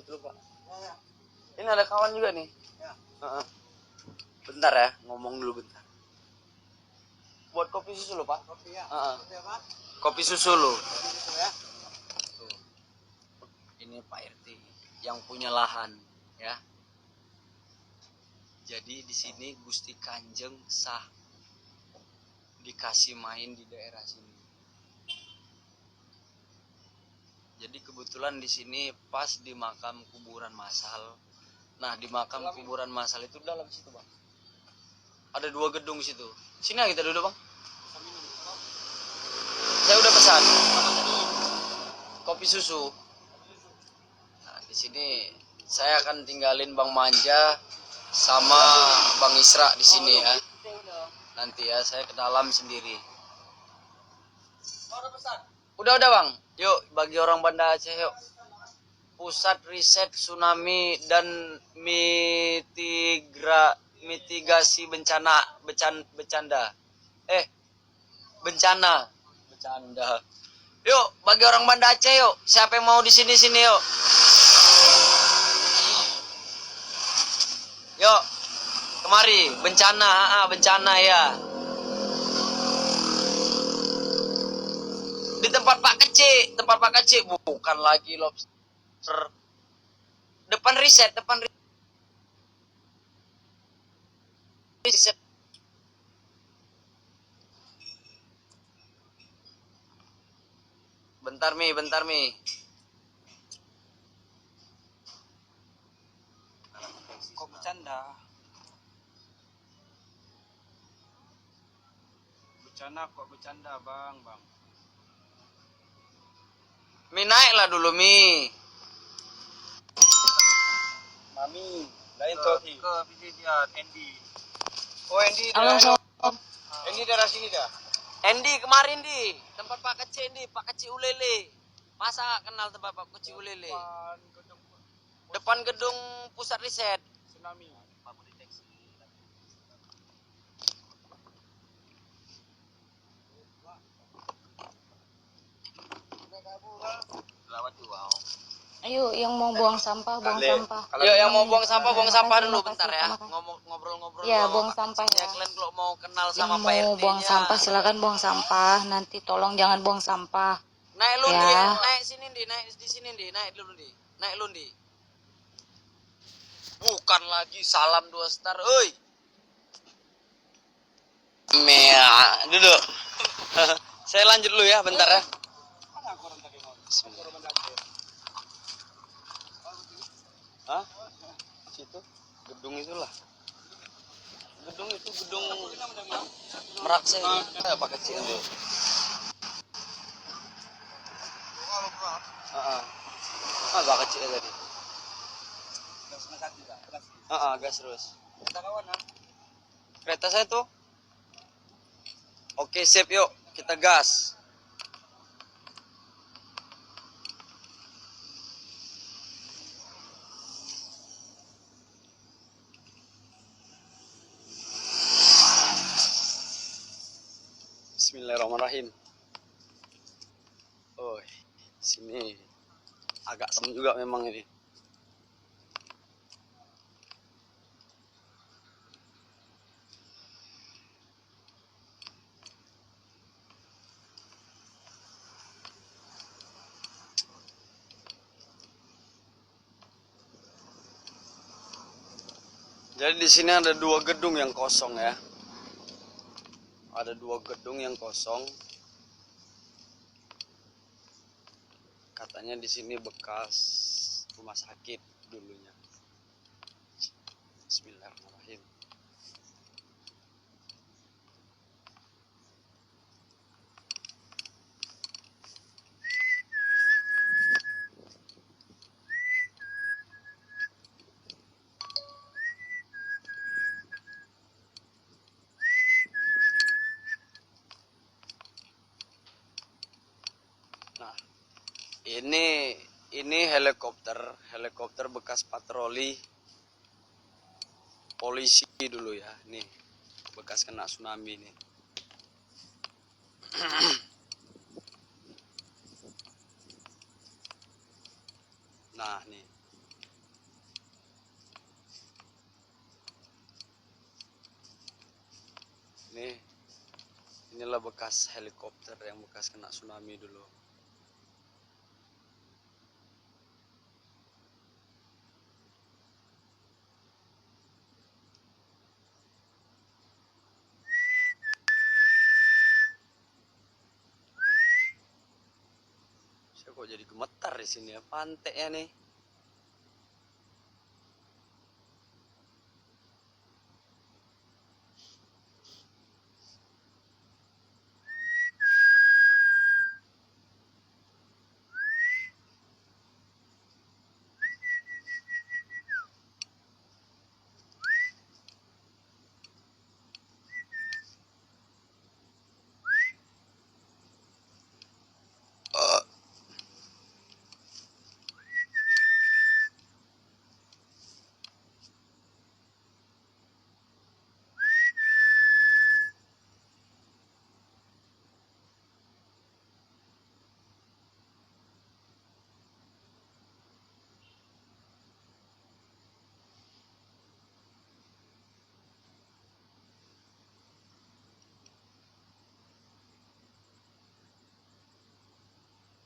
dulu Pak. Ini ada kawan juga nih. Bentar ya, ngomong dulu bentar. Buat kopi susu lo Pak. Kopi ya. Kopi susu lo. Ini Pak RT yang punya lahan ya. Jadi di sini Gusti Kanjeng sah dikasih main di daerah sini. Jadi kebetulan di sini pas di makam kuburan massal. Nah di makam kuburan massal itu dalam situ Bang. Ada 2 gedung situ. Sini kita duduk Bang. Saya udah pesan kopi susu. Nah di sini saya akan tinggalin Bang Manja sama Bang Isra di sini ya. Nanti ya saya ke dalam sendiri. Udah Bang. Yuk bagi orang Banda Aceh yuk. Pusat Riset Tsunami dan Mitigasi Bencana Bencana. Yuk bagi orang Banda Aceh yuk. Siapa yang mau di sini yuk. Yuk. Kemari, bencana ya. Di tempat Pak Kecik, bukan lagi lobster. Depan riset. Bentar Mi. Kok bercanda? Bercanda Bang. Mi naiklah dulu Mi. Mami, lain Tohi. Ke dia Andy. Oh Andy Andy daerah sini dah. Andy kemarin di tempat Pak Kecik Pak Kecik Ulele. Masa kenal tempat Pak Kecik Ulele? Depan gedung pusat riset tsunami. Ayo yang mau buang sampah. Ayo yang mau buang sampah dulu bentar ya. Ngobrol-ngobrol. Ya, buang sampah ya. Kalian kalau mau kenal sama Yang Pak RT-nya. mau buang sampah silakan buang sampah. Nanti tolong jangan buang sampah. Naik lu ya. naik di sini naik dulu Naik lu Bukan lagi salam 2 star, oi. Duduk. Saya lanjut dulu ya bentar ya. Hah? Situ gedung itulah. Gedung Meraksa Pak Kecil tuh. Pak Kecil tadi. Gas terus. Kereta saya tuh. Oke, sip yuk. Kita gas. Bismillahirrahmanirrahim. Oh, sini agak serem juga memang ini. Jadi di sini ada 2 gedung yang kosong ya. Ada 2 gedung yang kosong. Katanya di sini bekas rumah sakit dulunya. Bismillahirrahmanirrahim. Nah, ini helikopter bekas patroli polisi dulu ya. Nih, bekas kena tsunami nih. Nah, nih. Inilah bekas helikopter yang bekas kena tsunami dulu. Saya kok jadi gemetar di sini ya, pantai ya nih.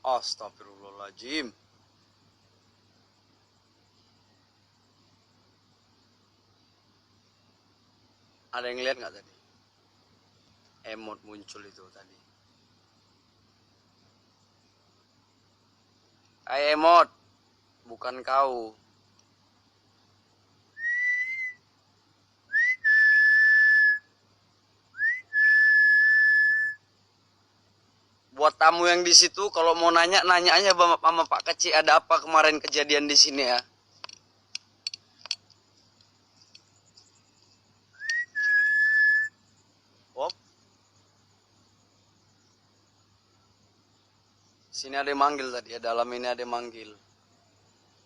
Astagfirullahaladzim. Ada yang lihat nggak tadi? Emot muncul itu tadi. Hai emot, bukan kau. Buat tamu yang di situ, kalau mau nanya aja sama Pak Kecil, ada apa kemarin kejadian di sini ya? Op. Sini ada yang manggil tadi ya, dalam ini ada yang manggil.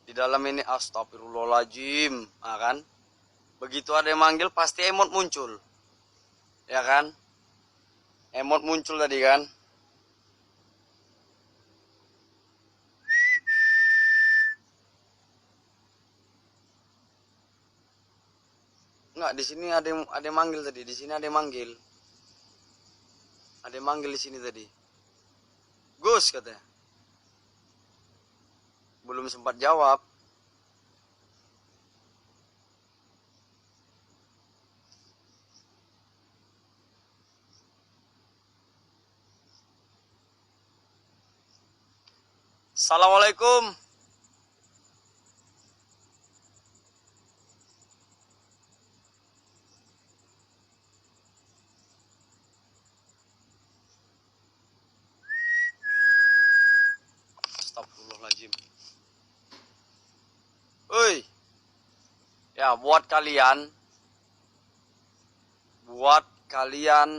Di dalam ini astagfirullahaladzim, nah kan? Begitu ada yang manggil pasti emot muncul. Ya kan? Emot muncul tadi kan? Enggak, di sini ada yang manggil tadi. Di sini ada yang manggil. Ada yang manggil di sini tadi. Gus katanya. Belum sempat jawab. Assalamualaikum. Astagfirullahaladzim. Oi. Ya, buat kalian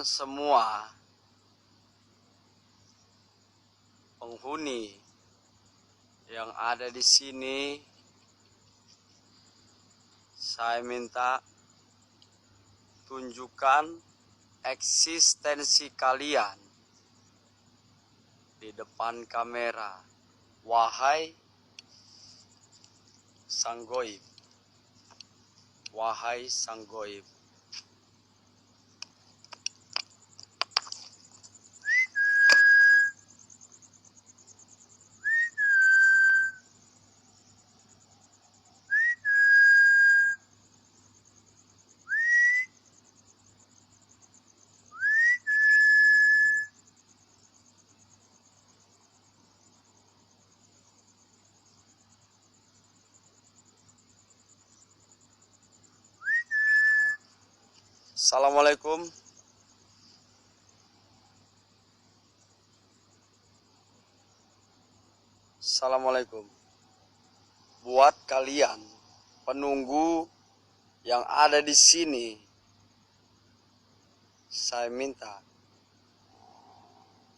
semua penghuni yang ada di sini, saya minta tunjukkan eksistensi kalian di depan kamera. Wahai sang goib, wahai sang goib. Assalamualaikum. Assalamualaikum. Buat kalian penunggu yang ada di sini, saya minta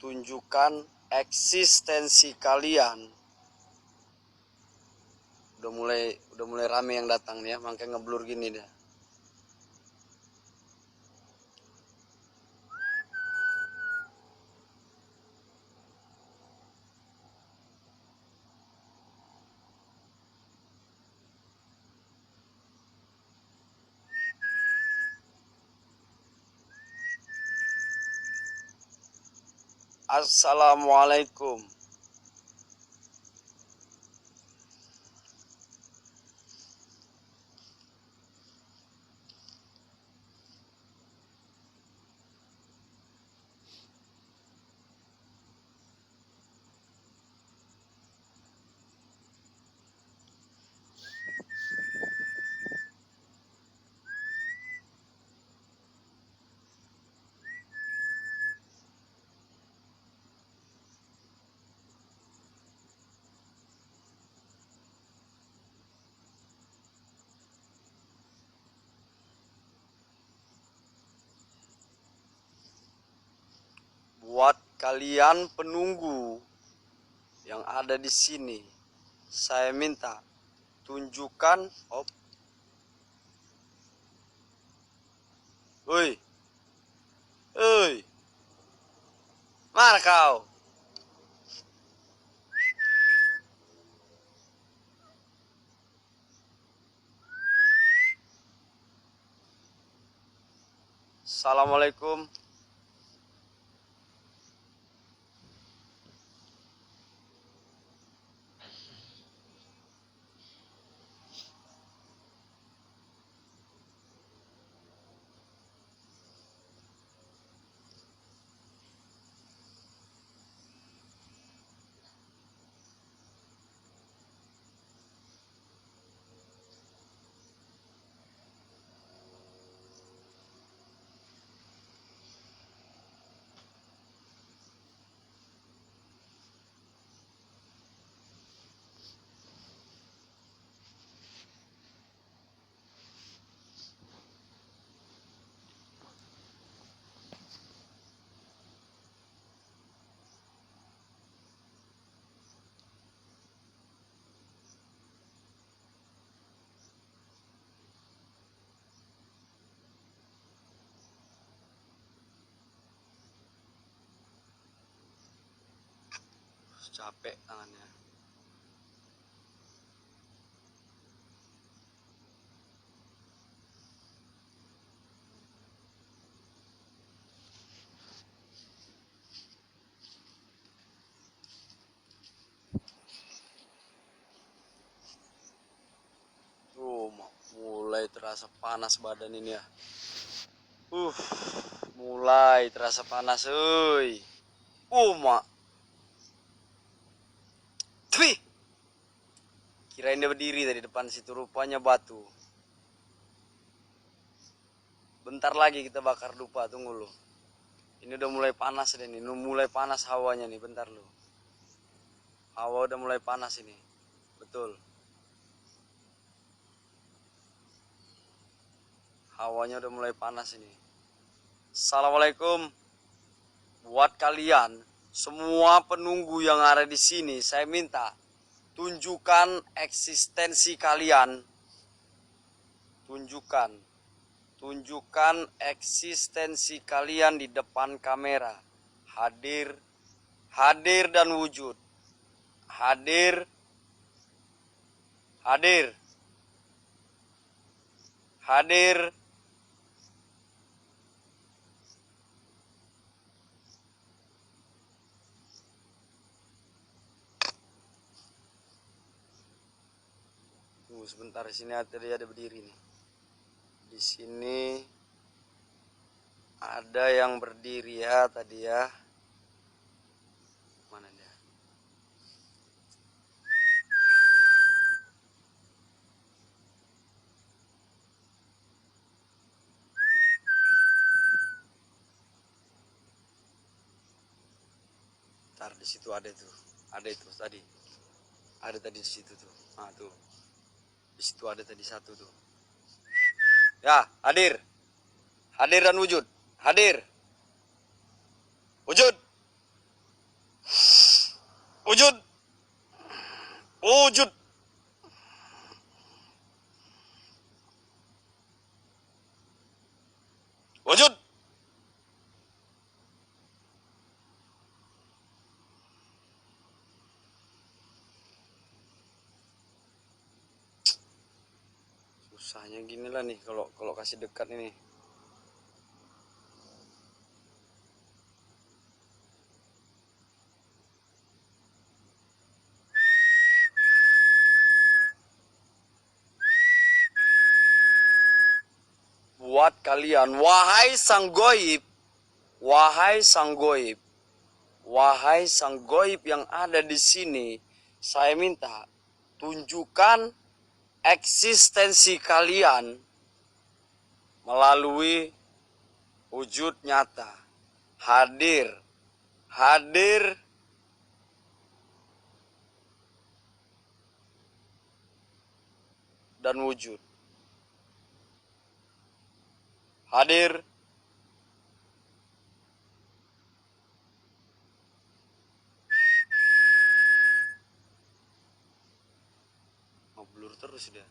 tunjukkan eksistensi kalian. Udah mulai rame yang datang nih ya, makanya ngeblur gini deh. Assalamualaikum. Buat kalian penunggu yang ada di sini, saya minta tunjukkan. Woi, woi, mana kau? Assalamualaikum. Capek tangannya. Tuh, mulai terasa panas badan ini ya. Uh, Mulai terasa panas, euy. Mak. Twi. Kirain dia berdiri tadi depan situ, rupanya batu. Bentar lagi kita bakar dupa, tunggu lu. Ini udah mulai panas deh nih, mulai panas hawanya nih, bentar lu. Hawa udah mulai panas ini. Betul. Hawanya udah mulai panas ini. Assalamualaikum. Buat kalian semua penunggu yang ada di sini, saya minta tunjukkan eksistensi kalian. Tunjukkan eksistensi kalian di depan kamera. Hadir dan wujud. Hadir. Tunggu sebentar, di sini ada berdiri nih. Di sini ada yang berdiri ya tadi ya. Mana dia? Ntar di situ ada tuh. Ada itu tadi. Ada tadi di situ tuh. Nah, tuh. Di situ ada tadi satu tuh. Ya, hadir. Hadir dan wujud. Hadir. Wujud. Wujud. Wujud. Wujud. Susahnya gini lah nih kalau kasih dekat ini. buat kalian, wahai sang goib, wahai sang goib, wahai sang goib yang ada di sini, saya minta tunjukkan eksistensi kalian melalui wujud nyata. Hadir, hadir, dan wujud. Hadir, blur terus dia.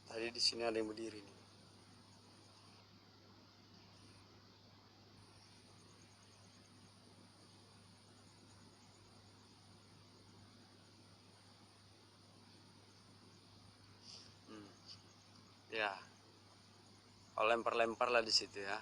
Tadi di sini ada yang berdiri nih. Ya, kalau lempar-lempar lah di situ ya.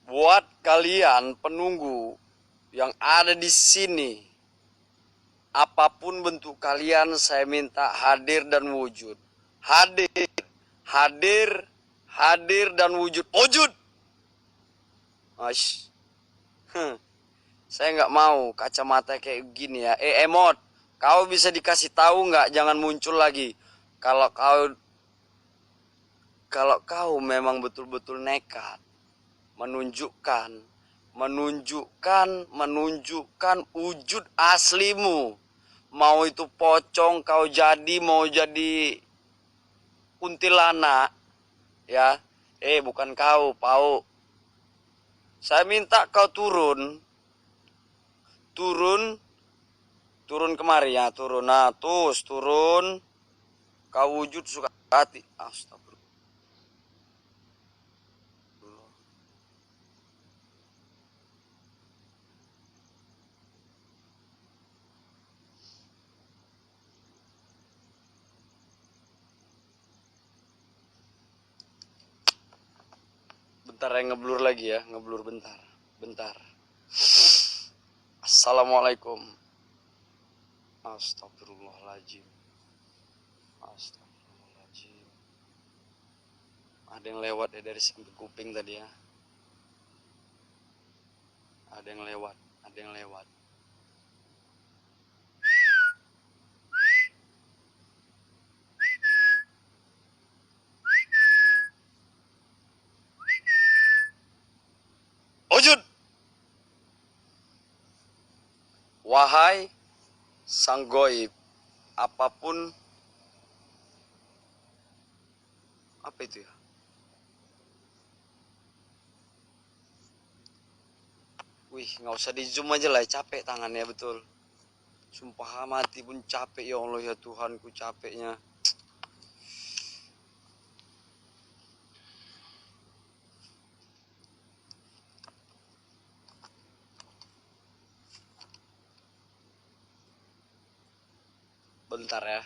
Buat kalian penunggu yang ada di sini, apapun bentuk kalian, saya minta hadir dan wujud. Hadir, hadir, hadir dan wujud. Wujud. Ash. Saya nggak mau kacamata kayak gini ya. Emot, kau bisa dikasih tahu nggak? Jangan muncul lagi. Kalau kau memang betul-betul nekat menunjukkan wujud aslimu. Mau itu pocong kau jadi, mau jadi kuntilanak, ya. Bukan kau, Pau. Saya minta kau turun kemari ya, turun. Nah, turun. Kau wujud suka hati. Astagfirullah. Bentar ya, ngeblur lagi ya, ngeblur bentar. Assalamualaikum. Astagfirullahaladzim. Ada yang lewat ya dari samping kuping tadi ya. Ada yang lewat. Wujud. Wahai sang goib, apapun, apa itu ya? Wih, nggak usah di zoom aja lah, capek tangannya betul. Sumpah mati pun capek, ya Allah ya Tuhanku, capeknya. Bentar ya,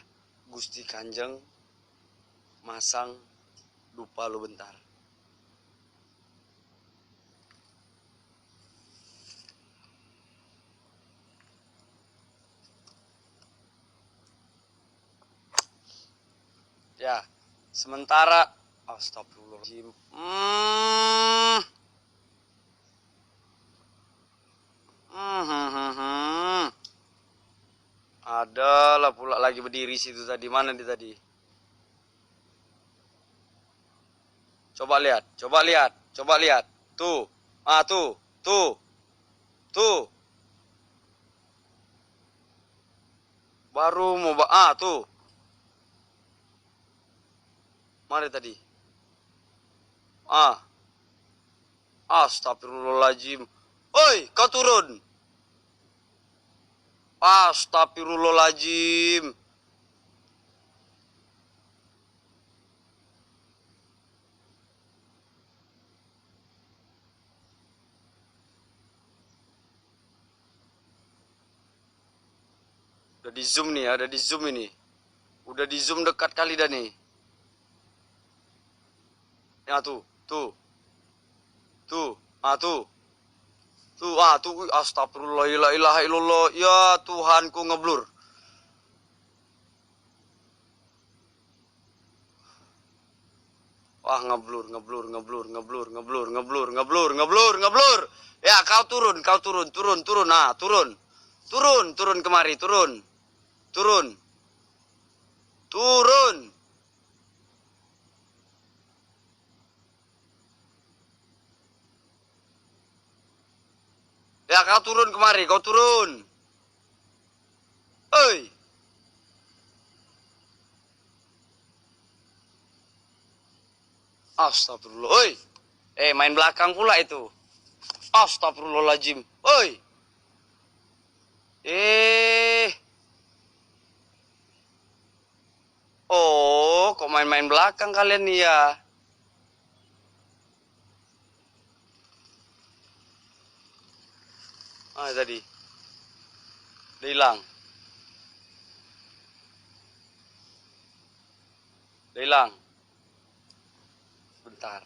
Gusti Kanjeng masang, lupa lu bentar. Ya, sementara astagfirullahaladzim. Ada lah pula lagi berdiri situ tadi. Mana dia tadi? Coba lihat. Tuh. Tuh. Baru mau tuh. Mana tadi? Astagfirullahaladzim. Oi, kau turun. Astagfirullahaladzim. Udah di zoom nih ya, udah di zoom ini. Udah di zoom dekat kali dah nih. Ya tuh, tuh. Tuh, tuh. Tuh, tuh. Astagfirullah, la ilaha illallah. Ya Tuhanku ngeblur. Wah, ngeblur. Ya, kau turun. Turun. Nah, turun. Turun kemari, turun. Ya, kau turun kemari, kau turun. Oi. Astagfirullah. Oi. Main belakang pula itu. Astagfirullahaladzim. Oi. Oh, kok main-main belakang kalian nih ya? Tadi. Udah hilang. Bentar.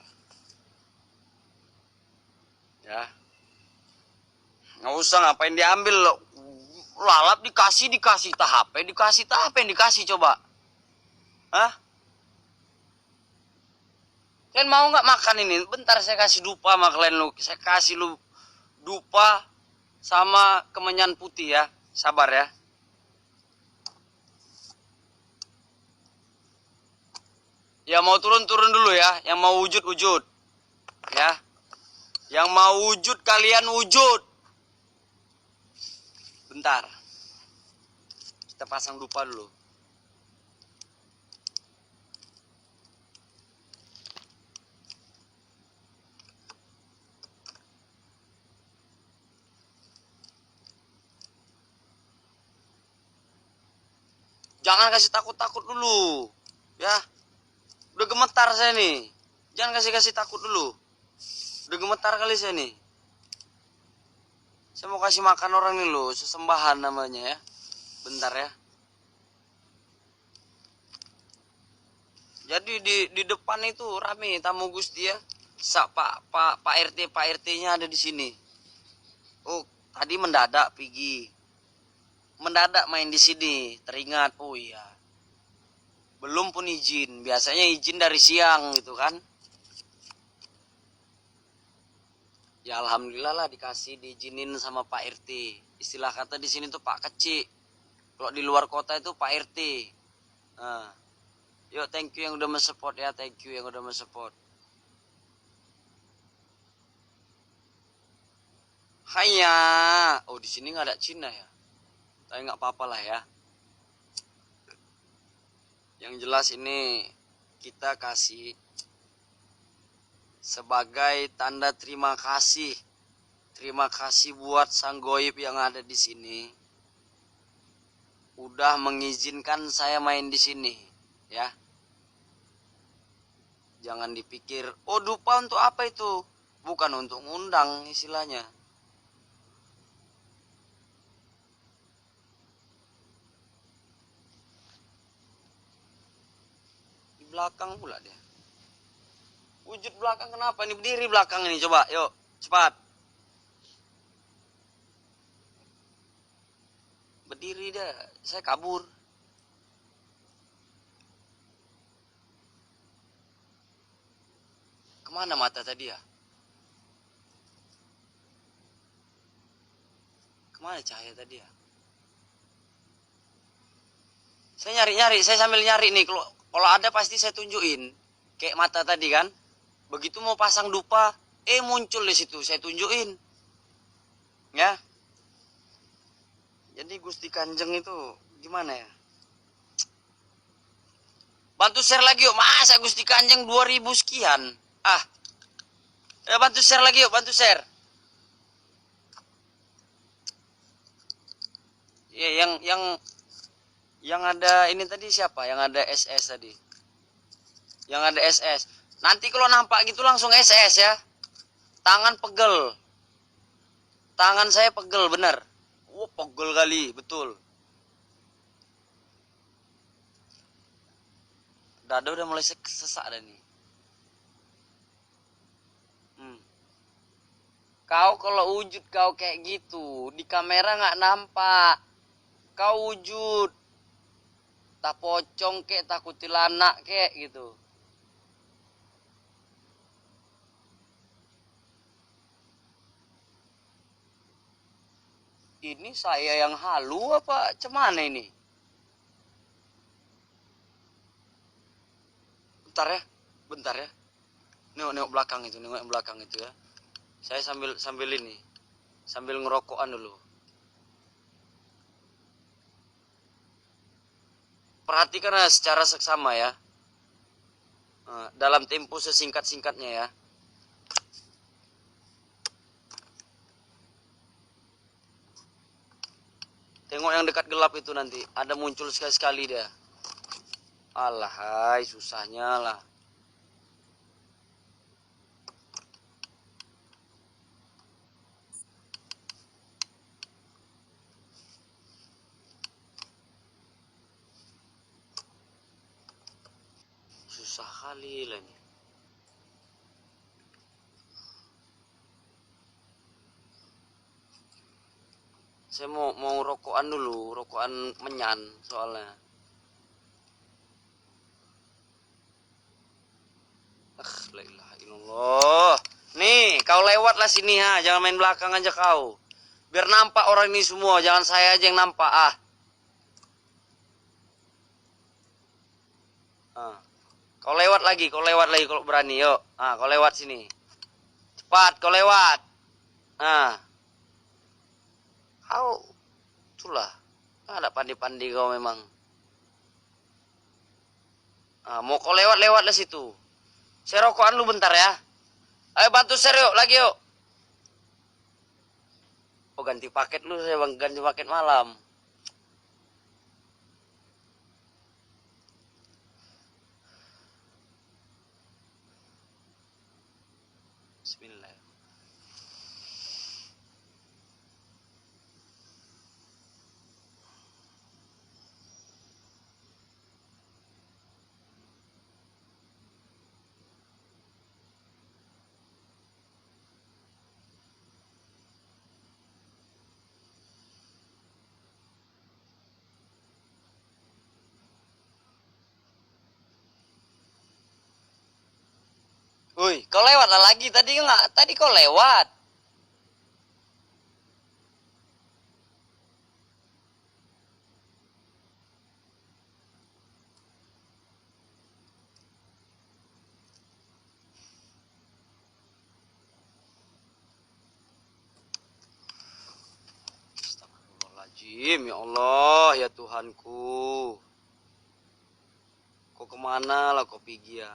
Ya. Nggak usah ngapain diambil. Lalap dikasih tak HP, dikasih coba. Hah? Kalian mau nggak makan ini? Bentar saya kasih dupa sama kalian lu. Saya kasih lu dupa sama kemenyan putih ya. Sabar ya. Ya mau turun dulu ya. Yang mau wujud. Ya. Yang mau wujud kalian wujud. Bentar. Kita pasang dupa dulu. Jangan kasih takut-takut dulu. Ya. Udah gemetar saya nih. Jangan kasih takut dulu. Udah gemetar kali saya nih. Saya mau kasih makan orang nih loh. Sesembahan namanya ya. Bentar ya. Jadi di depan itu rame tamu Gusti ya. Pak RT-nya ada di sini. Oh, tadi mendadak pergi. Mendadak main di sini, teringat. Oh iya. Belum pun izin. Biasanya izin dari siang gitu kan. Ya alhamdulillah lah dikasih diizinin sama Pak RT. Istilah kata di sini tuh Pak Kecik. Kalau di luar kota itu Pak RT. Nah. Yuk, thank you yang udah mensupport ya, Hanya, oh di sini nggak ada Cina ya, tapi nggak apa-apa lah ya. Yang jelas ini kita kasih sebagai tanda terima kasih buat sang goib yang ada di sini, udah mengizinkan saya main di sini, ya. Jangan dipikir, oh dupa untuk apa itu? Bukan untuk ngundang istilahnya. Belakang pula dia. Wujud belakang kenapa? Ini berdiri belakang ini, coba, yuk, cepat. Berdiri dah, saya kabur. Kemana mata tadi ya? Kemana cahaya tadi ya? Saya nyari-nyari, saya sambil nyari nih. Kalau ada pasti saya tunjukin. Kayak mata tadi kan. Begitu mau pasang dupa, muncul di situ, saya tunjukin. Ya. Jadi Gusti Kanjeng itu gimana ya? Bantu share lagi yuk. Masa Gusti Kanjeng 2000 sekian? Ya bantu share lagi yuk, bantu share. Ya, yang ada ini tadi siapa? Yang ada SS tadi. Yang ada SS. Nanti kalau nampak gitu langsung SS ya. Tangan pegel. Tangan saya pegel bener. Pegel kali, betul. Dada udah mulai sesak dah nih. Kau kalau wujud kau kayak gitu, di kamera nggak nampak. Kau wujud. Tak pocong kek, tak kuntilanak kek gitu. Ini saya yang halu apa cemana ini? Bentar ya. Nengok belakang itu ya. Saya sambil ini, sambil ngerokokan dulu. Perhatikan secara seksama ya. Dalam tempo sesingkat-singkatnya ya. Tengok yang dekat gelap itu nanti. Ada muncul sekali-sekali dia. Alah, hai, susahnya lah. Susah kali lah ini. Saya mau rokokan dulu, rokokan menyan soalnya. La ilaha illallah. Nih, kau lewatlah sini ha, jangan main belakang aja kau. Biar nampak orang ini semua, jangan saya aja yang nampak ah. Kau lewat lagi kalau berani, yuk. Kau lewat sini. Cepat, kau lewat. Kau, itulah. Ada pandi-pandi kau memang. Mau kau lewatlah situ. Saya rokokan lu bentar ya. Ayo bantu share yuk, lagi yuk. Ganti paket lu, saya bang, ganti paket malam. Bismillah. Woi, kau lewat lah lagi tadi enggak? Tadi kau lewat. Astagfirullahaladzim, ya Allah, ya Tuhanku. Kau kemana lah kau pergi ya?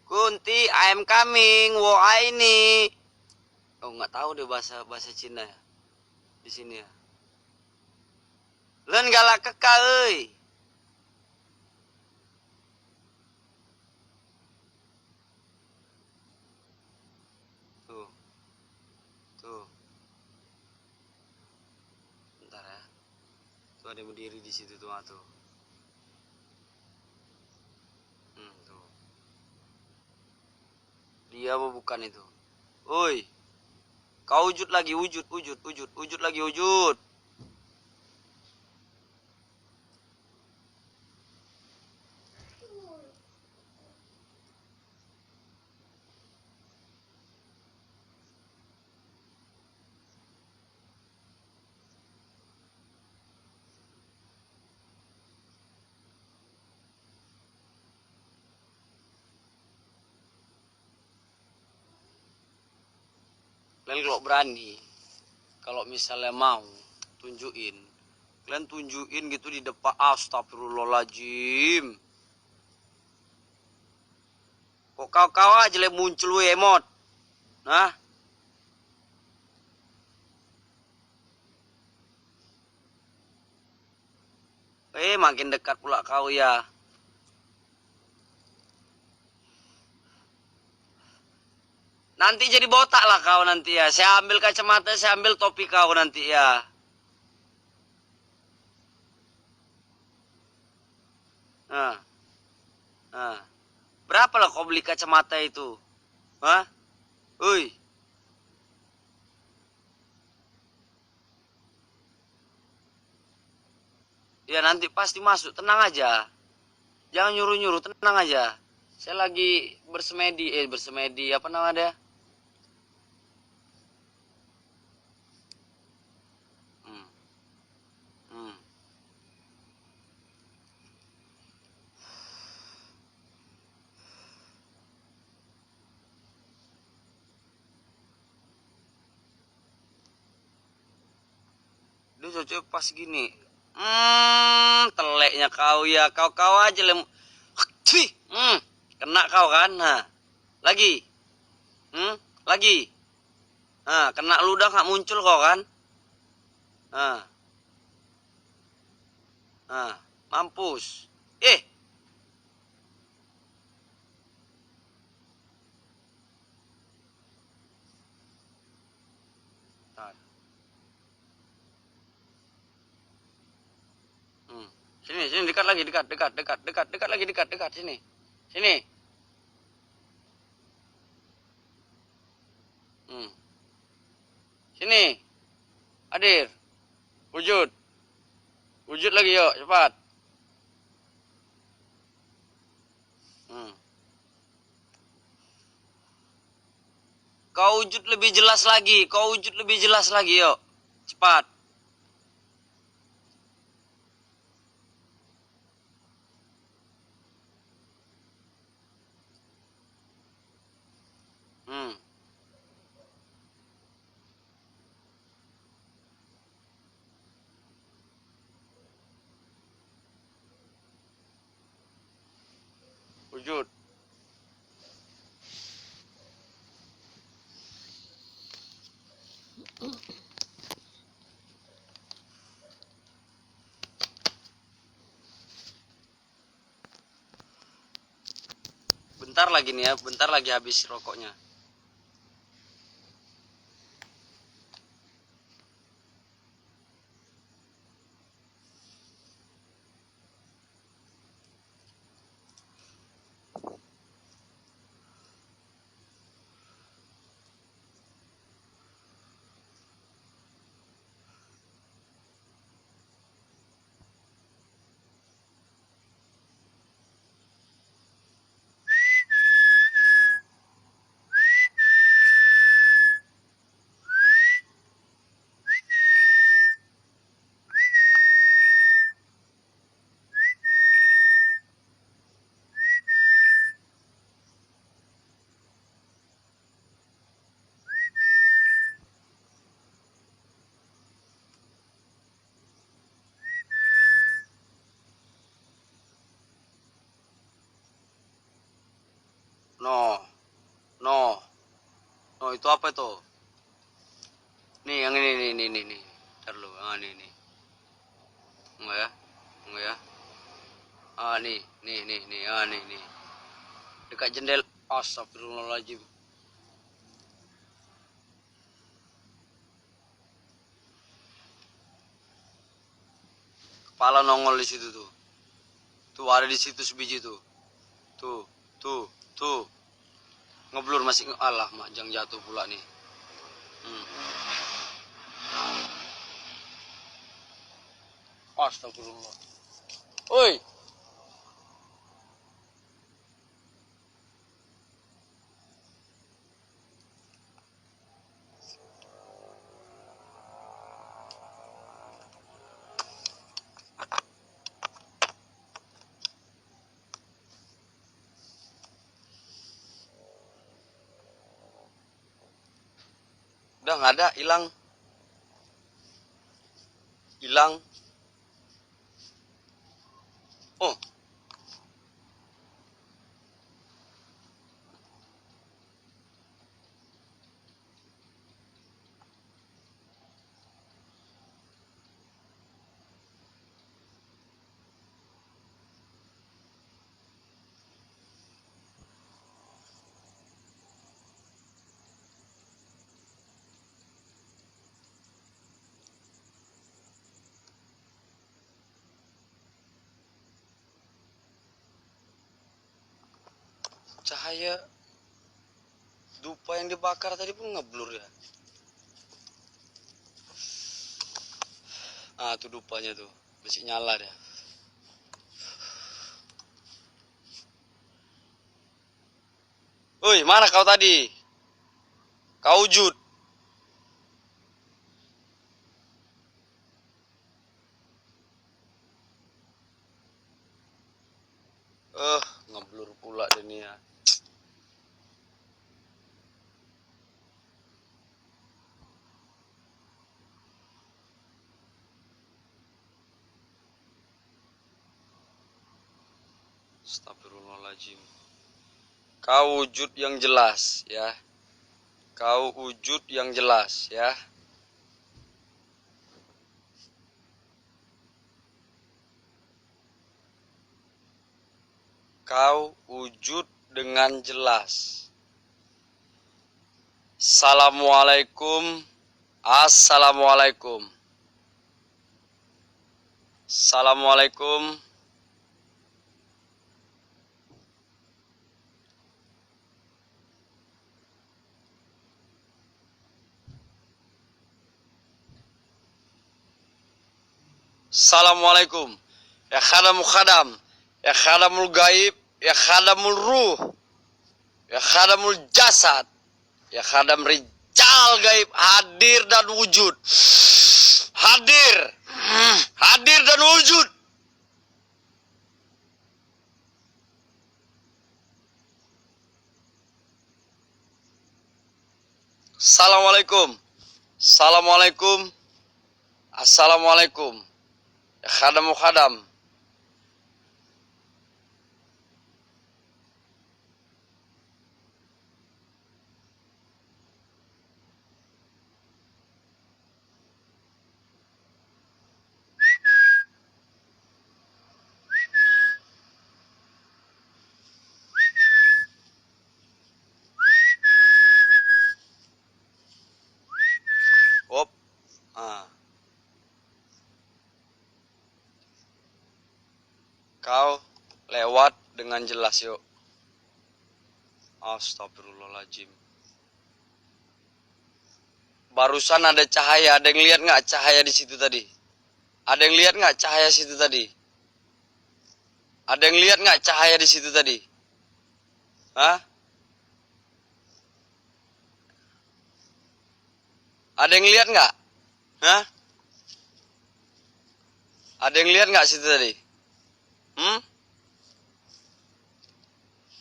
Kunti, I'm coming. Wo ini. Oh, nggak tahu deh bahasa Cina ya. Di sini ya. Len galak keka euy. Tuh. Tuh. Tuh ada yang berdiri di situ tuh, tuh. Tuh. Dia apa bukan itu? Woi, kau wujud lagi, wujud lagi, wujud. Kalian kalau berani, kalau misalnya mau kalian tunjukin gitu di depan. Astagfirullahaladzim. Kok kau aja yang muncul we emot? Nah, makin dekat pula kau ya. Nanti jadi botak lah kau nanti ya. Saya ambil kacamata, saya ambil topi kau nanti ya. Nah, nah. Berapa lah kau beli kacamata itu? Hah? Ui. Ya nanti pasti masuk, tenang aja. Jangan nyuruh-nyuruh, tenang aja. Saya lagi bersemedi, apa namanya? Hmm. Hmm. Dia cocok pas gini. Teleknya kau ya, kau aja lem. Kena kau kan? Nah, lagi, lagi. Nah, kena ludah nggak muncul kau kan? Nah, nah, mampus. Eh, Tar. Sini dekat lagi, dekat sini, sini. Sini, hadir, wujud lagi yuk, cepat. Kau wujud lebih jelas lagi, yuk, cepat. Wujud. Bentar lagi nih ya, bentar lagi habis rokoknya. No, no, no, itu apa itu? Nih, yang ini. Ntar lu, nih. Enggak ya. Nih, nih. Dekat jendela. Astagfirullahaladzim. kepala nongol di situ tuh. Tuh ada di situ sebiji tuh. Tuh. Ngeblur masih alah majang jatuh pula nih. Astagfirullah. Oi. Udah nggak ada, hilang. Oh, cahaya dupa yang dibakar tadi pun ngeblur ya. Ah, tuh dupanya tuh masih nyala deh. Woi, mana kau tadi? Kau wujud. Ngeblur pula deh nih ya. Astagfirullahaladzim. Kau wujud yang jelas ya. Kau wujud yang jelas ya. Kau wujud dengan jelas. Assalamualaikum. Assalamualaikum. Assalamualaikum. Assalamualaikum. Ya khadamul khadam. Ya khadamul gaib. Ya khadamul ruh. Ya khadamul jasad. Ya khadam rijal gaib. Hadir dan wujud. Hadir. Hadir dan wujud. Assalamualaikum. Assalamualaikum. Assalamualaikum. Ya khadamul khadam. Op. Kau lewat dengan jelas yuk. Astagfirullahaladzim. Barusan ada cahaya. Ada yang lihat nggak cahaya di situ tadi? Ada yang lihat nggak cahaya situ tadi? Ada yang lihat nggak cahaya di situ tadi? Hah? Ada yang lihat nggak? Hah? Ada yang lihat nggak situ tadi?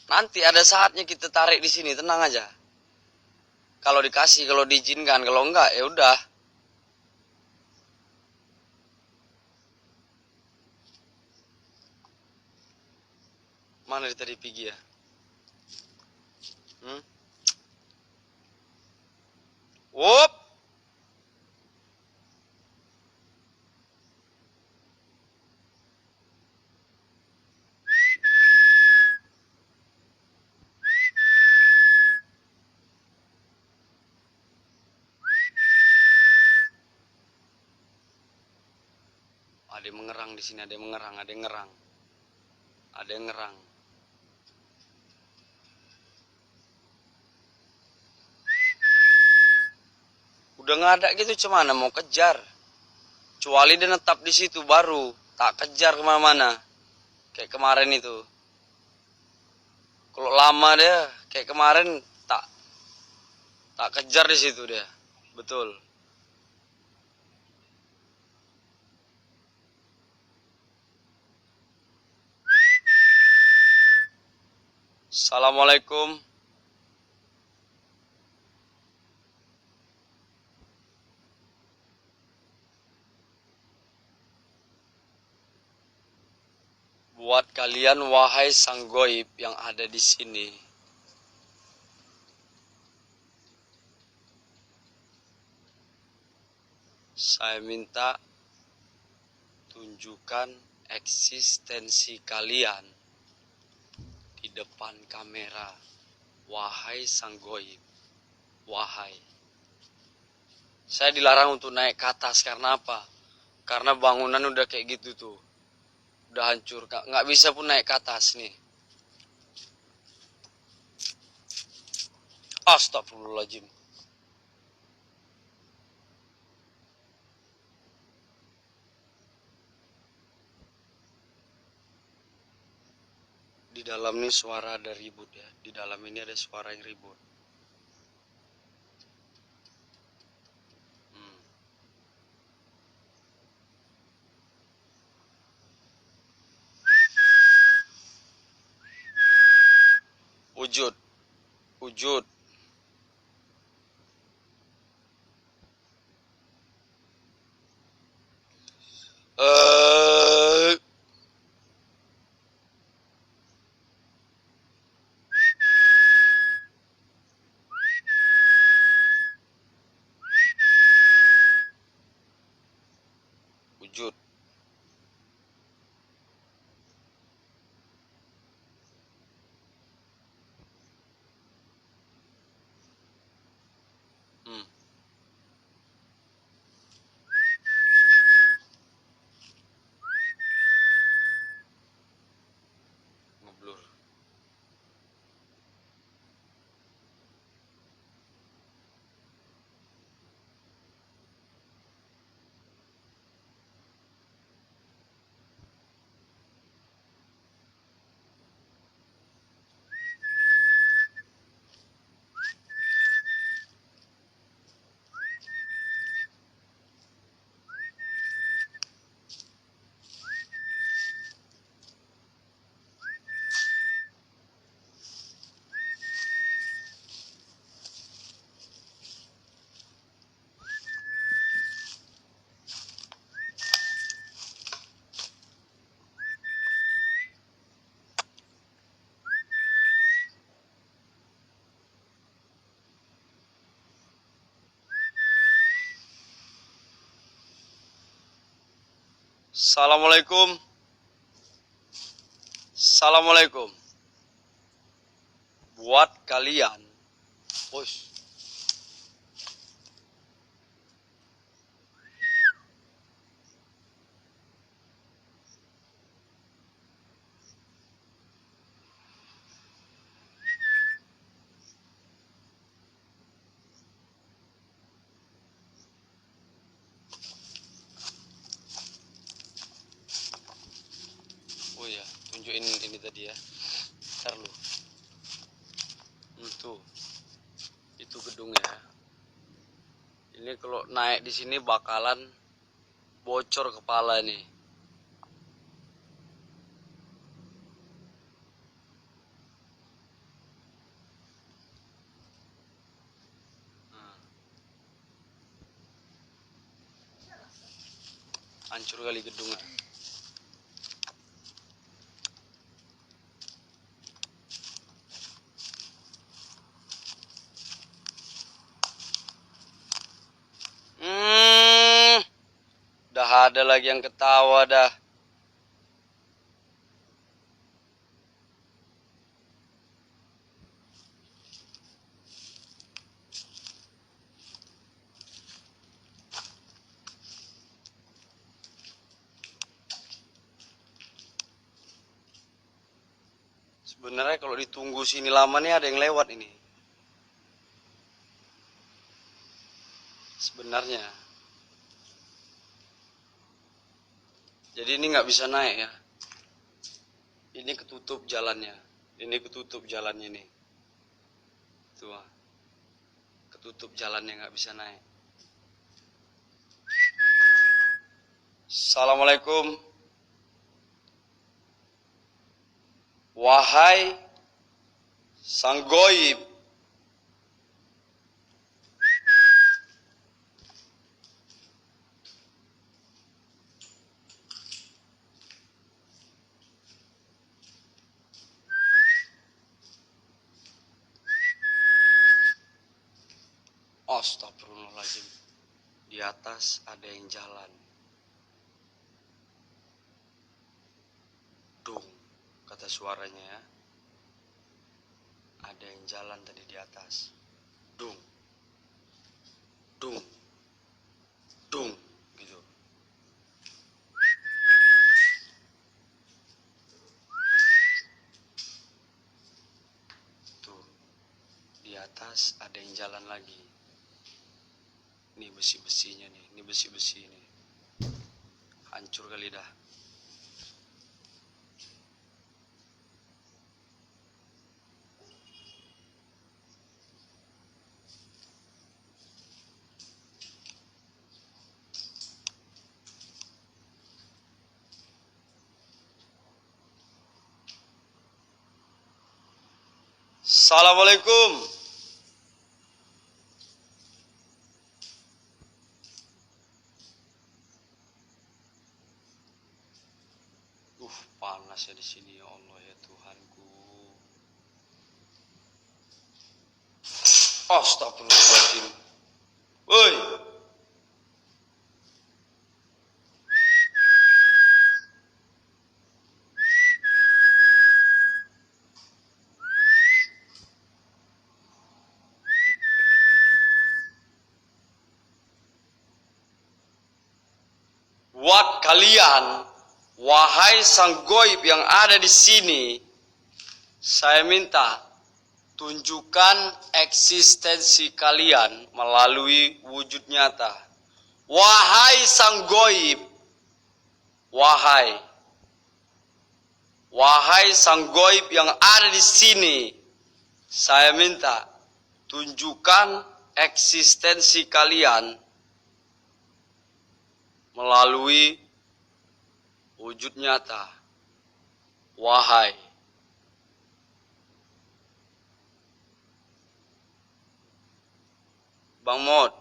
Nanti ada saatnya kita tarik di sini, tenang aja. Kalau dikasih, kalau diizinkan, kalau enggak ya udah. Mana tadi Pigi ya? Wop. Ada Ada yang mengerang di sini, ada yang mengerang, ada yang ngerang. Ada yang ngerang. Udah nggak ada gitu, cuman mau kejar. Kecuali dia netap di situ baru tak kejar kemana-mana. Kayak kemarin itu. Kalau lama dia kayak kemarin tak kejar di situ dia. Betul. Assalamualaikum. Buat kalian wahai sang goib yang ada di sini. Saya minta tunjukkan eksistensi kalian di depan kamera. Wahai sang goib. Wahai. Saya dilarang untuk naik ke atas karena apa? Karena bangunan udah kayak gitu tuh. Udah hancur. Nggak bisa pun naik ke atas nih. Astagfirullahaladzim. Di dalam ini suara ada ribut ya. Di dalam ini ada suara yang ribut. Wujud. Wujud. Wujud. Hmm. Ngeblur. Assalamualaikum. Assalamualaikum. Buat kalian. Bos. Oh ya, tunjukin ini tadi ya. Ntar lu. Tuh. Itu gedungnya. Ini kalau naik di sini bakalan bocor kepala nih. Hancur kali gedungnya. Udah ada lagi yang ketawa dah. Sebenarnya kalau ditunggu sini lama nih ada yang lewat ini. Sebenarnya. Jadi ini nggak bisa naik ya. Ini ketutup jalannya. Ini ketutup jalannya nih. Tuh. Ketutup jalannya nggak bisa naik. Assalamualaikum. Wahai sang goib. Astagfirullahaladzim. Di atas ada yang jalan. Dung, kata suaranya ya. Ada yang jalan tadi di atas. Dung. Dung. Dung. Gitu. Tuh. Di atas ada yang jalan lagi. Ini besi-besinya nih. Ini besi-besi ini. Hancur kali dah. Assalamualaikum. Panas ya di sini ya Allah ya Tuhanku. Astagfirullahaladzim. Woi. Buat kalian, wahai sang goib yang ada di sini, saya minta tunjukkan eksistensi kalian melalui wujud nyata. Wahai sang goib, wahai sang goib yang ada di sini, saya minta tunjukkan eksistensi kalian melalui wujud nyata. Wahai Bang Mod.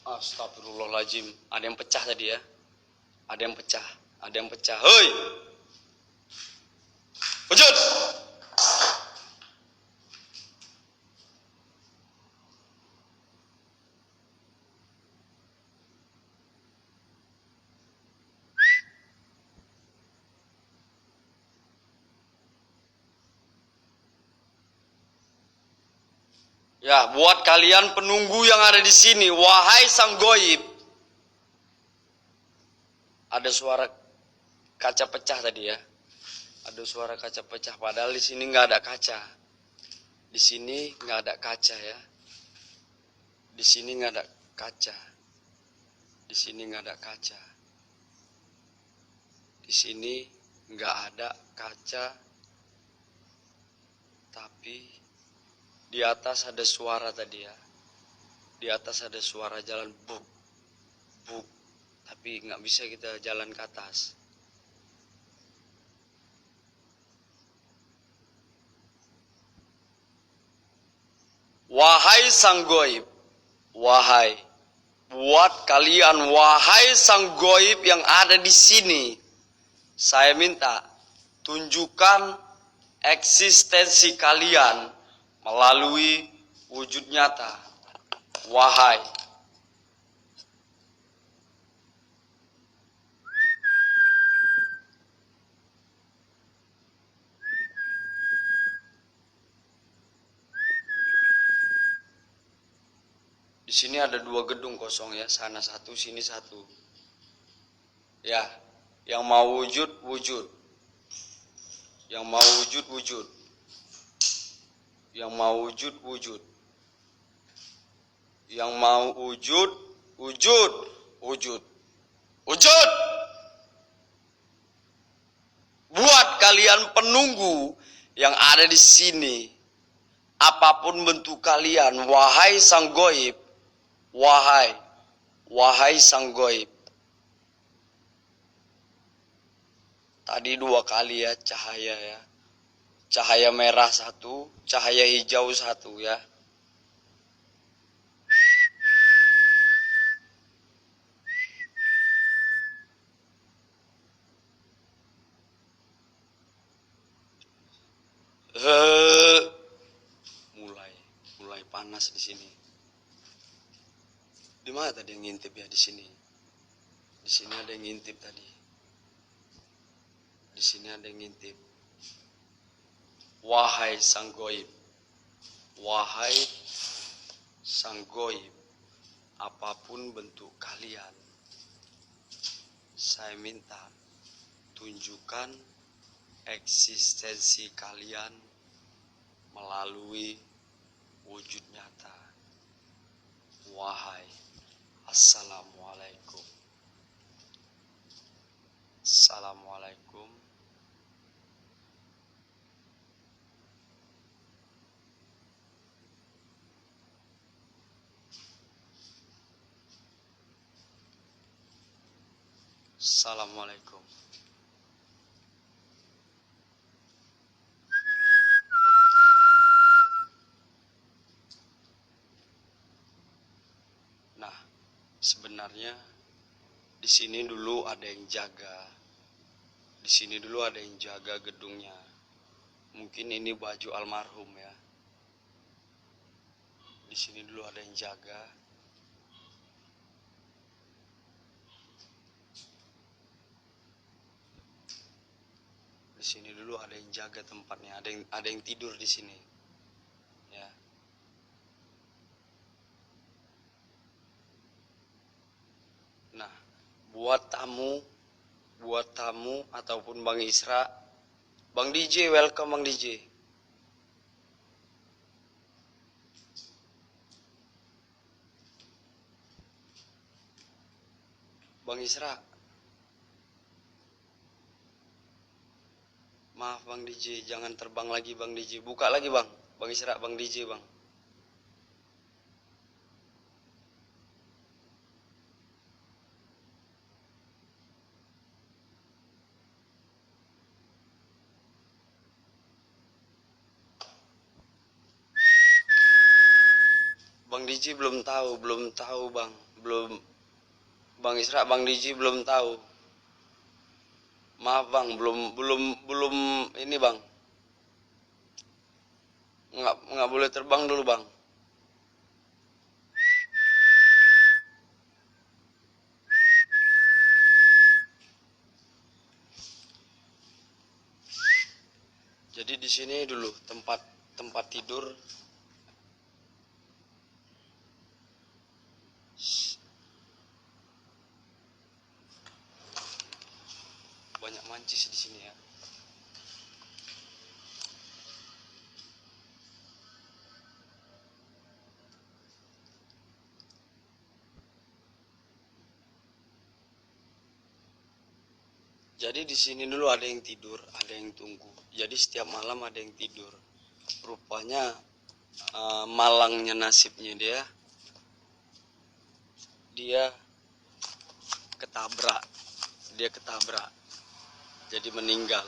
Astagfirullahaladzim. Ada yang pecah tadi ya. Ada yang pecah. Ada yang pecah. Hei. Wujud. Ya, buat kalian penunggu yang ada di sini, wahai sang goib. Ada suara kaca pecah tadi ya. Ada suara kaca pecah, padahal di sini nggak ada kaca. Di sini nggak ada kaca ya. Di sini nggak ada kaca. Di sini nggak ada kaca. Di sini nggak ada kaca. Tapi di atas ada suara tadi ya. Di atas ada suara jalan buk, buk. Tapi nggak bisa kita jalan ke atas. Wahai sang goib, wahai, buat kalian, wahai sang goib yang ada di sini, saya minta tunjukkan eksistensi kalian melalui wujud nyata. Wahai di sini ada 2 gedung kosong ya, sana satu, sini satu. Ya, yang mau wujud wujud. Yang mau wujud wujud. Yang mau wujud wujud. Yang mau wujud wujud wujud. Wujud. Buat kalian penunggu yang ada di sini, apapun bentuk kalian, wahai sang goib, wahai sang goib. Tadi 2 kali ya cahaya ya. Cahaya merah 1, cahaya hijau 1 ya. Mulai panas di sini. Di mana tadi yang ngintip ya di sini? Di sini ada yang ngintip tadi. Di sini ada yang ngintip. Wahai sang goib. Wahai sang goib. Apapun bentuk kalian, saya minta tunjukkan eksistensi kalian melalui wujud nyata. Wahai Assalamualaikum. Assalamualaikum. Assalamualaikum. Nah, sebenarnya di sini dulu ada yang jaga. Di sini dulu ada yang jaga gedungnya. Mungkin ini baju almarhum ya. Di sini dulu ada yang jaga. Di sini dulu ada yang jaga tempatnya. Ada yang tidur di sini. Ya. Nah, buat tamu ataupun Bang Isra, Bang DJ, welcome Bang DJ. Bang Isra. Maaf Bang DJ, jangan terbang lagi Bang DJ. Buka lagi Bang. Bang Isra, Bang DJ Bang. Bang DJ belum tahu Bang. Bang Isra, Bang DJ belum tahu. Maaf Bang, belum ini Bang. Nggak boleh terbang dulu Bang. Jadi di sini dulu tempat tidur. Banyak mancis di sini ya. Jadi di sini dulu ada yang tidur, ada yang tunggu. Jadi setiap malam ada yang tidur. Rupanya malangnya nasibnya dia ketabrak. Jadi meninggal.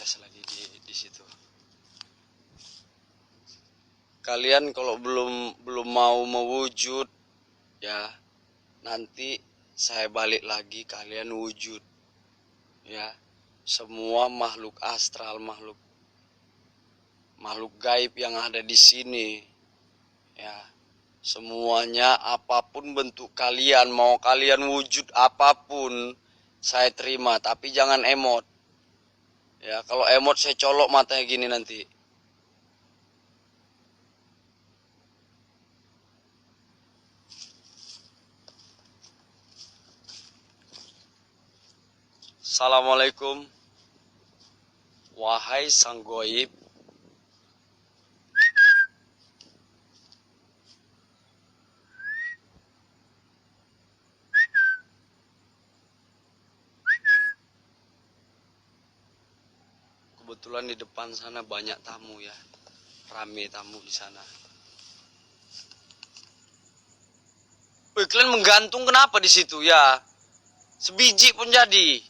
Tes lagi di situ. Kalian kalau belum mau mewujud ya, nanti saya balik lagi kalian wujud ya. Semua makhluk astral, makhluk makhluk gaib yang ada di sini. Ya, semuanya apapun bentuk kalian, mau kalian wujud apapun, saya terima, tapi jangan emot. Ya, kalau emot saya colok matanya gini nanti. Assalamualaikum. Wahai sang goib. Kebetulan di depan sana banyak tamu ya. Rame tamu di sana. Wih, kalian menggantung kenapa di situ ya? Sebiji pun jadi.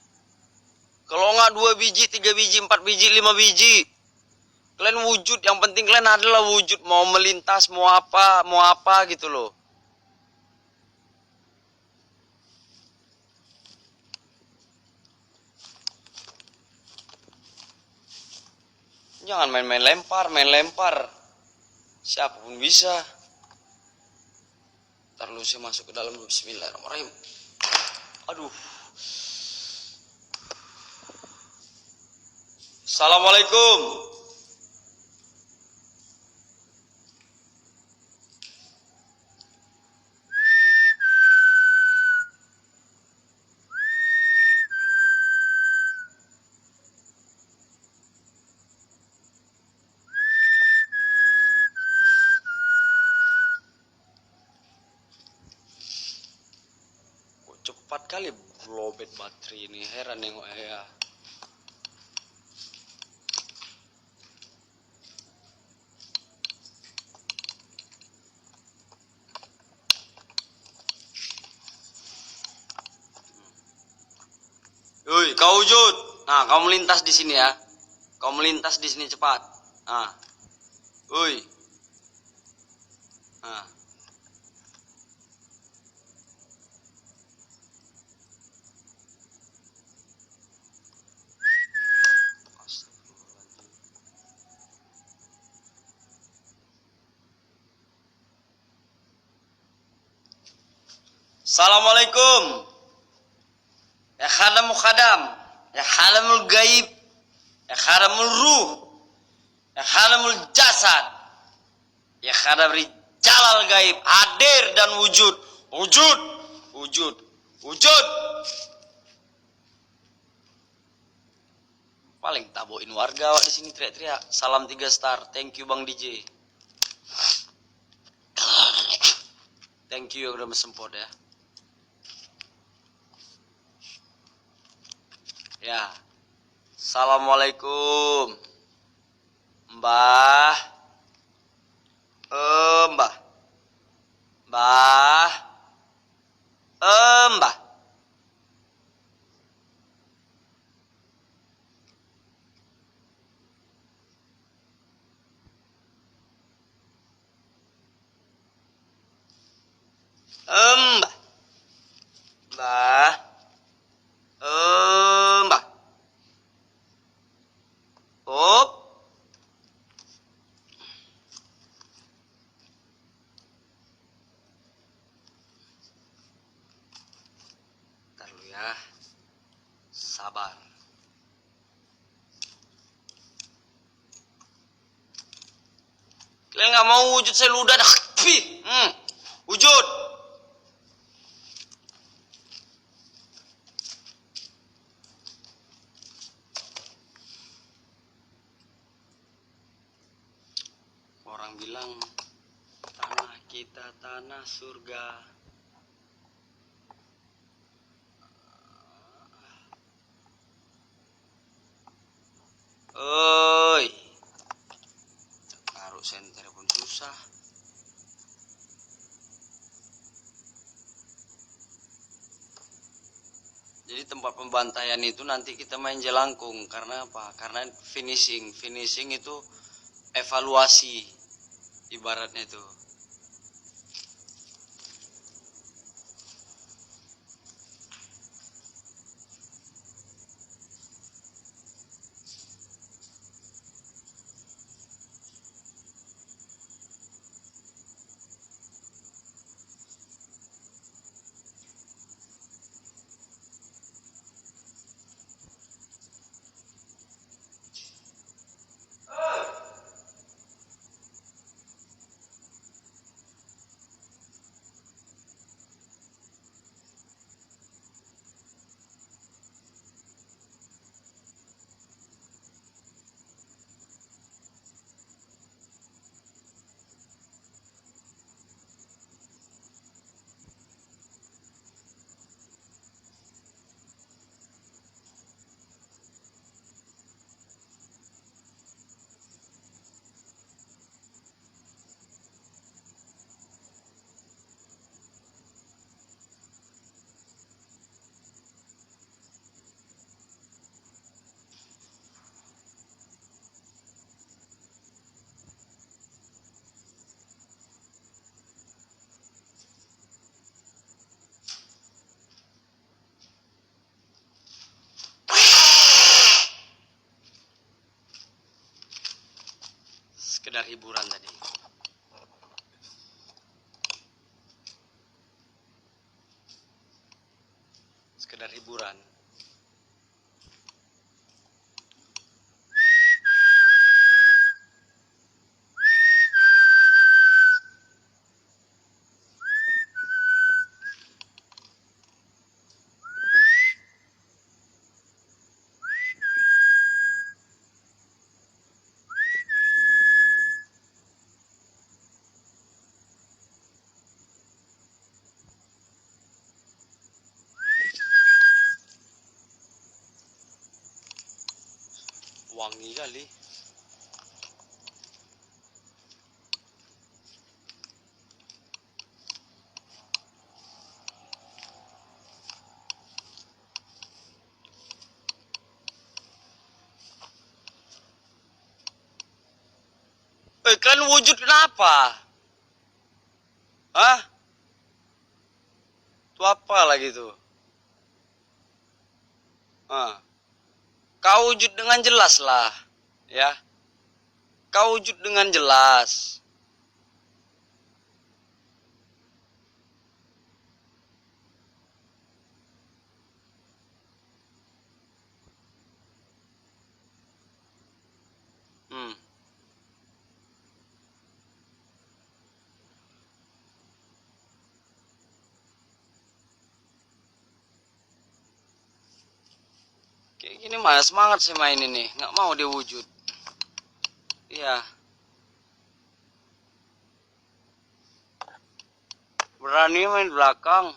Kalau nggak 2 biji, 3 biji, 4 biji, 5 biji. Kalian wujud, yang penting kalian adalah wujud. Mau melintas, mau apa gitu loh. Jangan main-main main lempar. Siapapun bisa. Ntar lu saya masuk ke dalam. Bismillahirrahmanirrahim. Aduh. Assalamualaikum. Kok cepat kali lowbat baterai ini. Heran nengok ya. Woi, kau wujud. Nah, kau melintas di sini ya. Kau melintas di sini cepat. Nah. Woi. Nah. Assalamualaikum. Ya khadamul khadam. Ya halamul gaib. Ya khadamul ruh. Ya khadamul jasad. Ya khadam rijalal gaib. Hadir dan wujud. Wujud. Wujud. Wujud. Paling tabokin warga di sini teriak-teriak. Salam 3 star. Thank you Bang DJ. Thank you udah mesempot ya. Ya. Assalamualaikum. Mbah. Mbah. Mbah. Mbah. Mbah. Mbah. Mbah. Up. Ntar lu ya. Sabar. Kalian nggak mau wujud, saya ludah dah. Wujud. Orang bilang tanah kita tanah surga. Oi. Taruh senter pun susah. Jadi tempat pembantaian itu nanti kita main jelangkung. Karena apa? Karena finishing. Finishing itu evaluasi. Ibaratnya itu. Sekedar hiburan tadi. Sekedar hiburan. Wangi kali. Kalian wujud kenapa? Hah? Itu apa lagi tuh? Kau wujud dengan jelas lah, ya. Kau wujud dengan jelas. Hmm. Kayak gini mah semangat sih main ini, nggak mau dia wujud. Iya. Berani main belakang.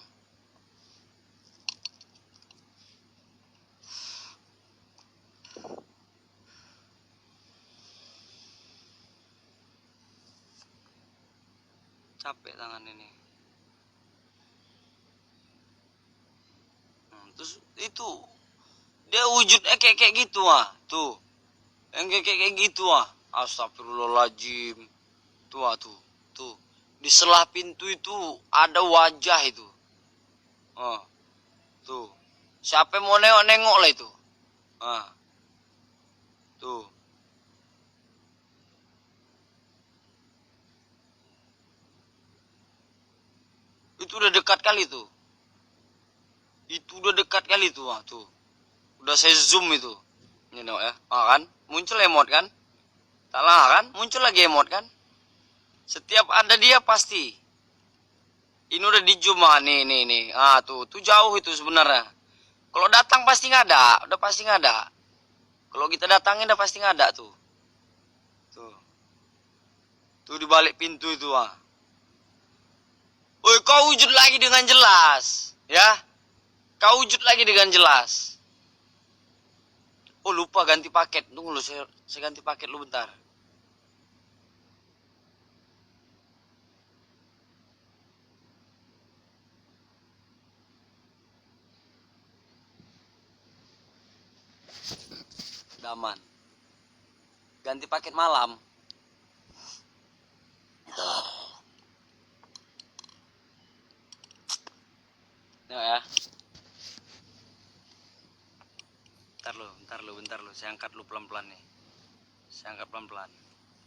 Capek tangan ini. Terus itu dia wujudnya kayak gitu ah, tuh. Yang kayak gitu ah. Astagfirullahaladzim. Tuh ah, tuh. Di selah pintu itu ada wajah itu. Oh, tuh. Siapa yang mau nengok lah itu? Ah, tuh. Itu udah dekat kali tuh. Itu udah dekat kali tuh, ah, tuh. Udah saya zoom itu. Ini nengok ya. Ah, kan? Muncul emot kan? Salah kan? Muncul lagi emot kan? Setiap ada dia pasti. Ini udah di zoom ah, nih. Ah, tuh jauh itu sebenarnya. Kalau datang pasti nggak ada, udah pasti nggak ada. Kalau kita datangin udah pasti nggak ada tuh. Tuh. Tuh di balik pintu itu ah. Woi, kau wujud lagi dengan jelas, ya? Kau wujud lagi dengan jelas. Oh, lupa ganti paket. Tunggu lu, saya ganti paket lu bentar. Daman. Ganti paket malam. Ya. Bentar lu. Saya angkat lu pelan-pelan nih. Saya angkat pelan-pelan.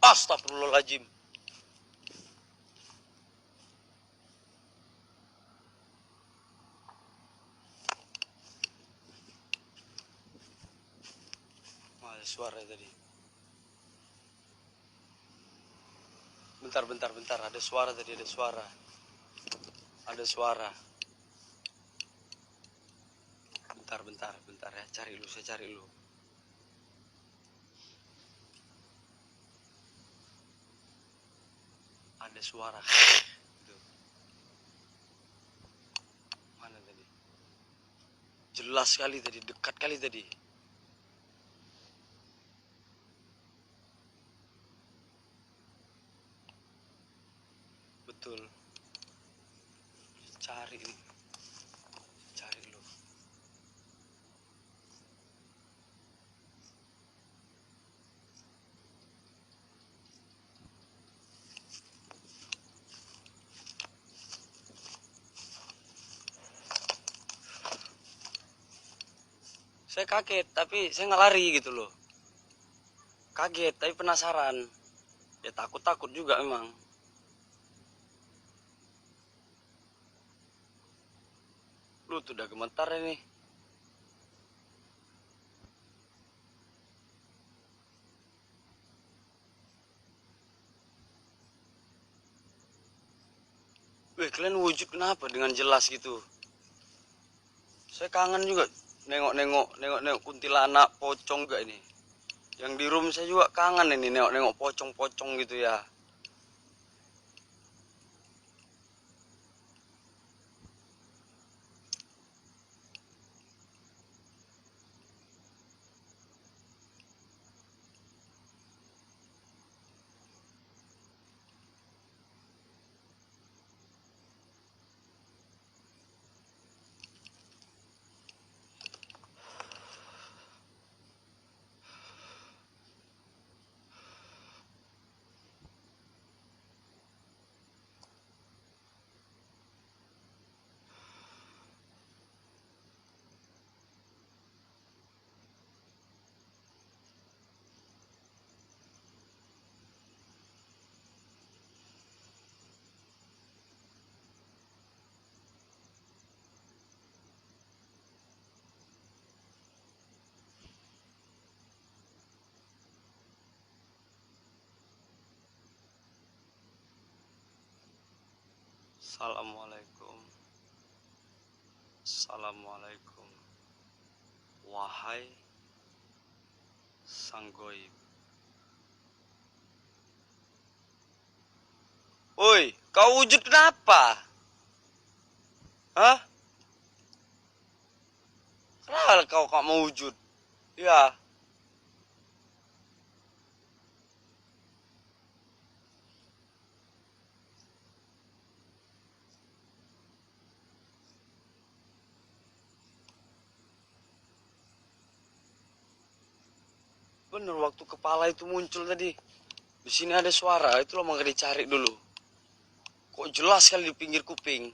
Astagfirullahaladzim. Wah, ada suara tadi. Bentar. Ada suara tadi, ada suara. Ada suara. Bentar ya. Saya cari lu. Ada suara. Tuh. Mana tadi? Jelas sekali tadi, dekat kali tadi. Betul. Cari lu. Saya kaget, tapi saya nggak lari gitu loh. Kaget, tapi penasaran. Ya takut-takut juga memang. Lu tuh udah gemetar ini. Weh, kalian wujud kenapa dengan jelas gitu? Saya kangen juga nengok kuntilanak pocong gak ini. Yang di room saya juga kangen ini nengok pocong-pocong gitu ya. Assalamualaikum. Assalamualaikum. Wahai sang goib. Woi, kau wujud kenapa? Hah? Kenapa kau mau wujud? Ya, bener waktu kepala itu muncul tadi. Di sini ada suara, itu lo mau dicari dulu. Kok jelas kali di pinggir kuping.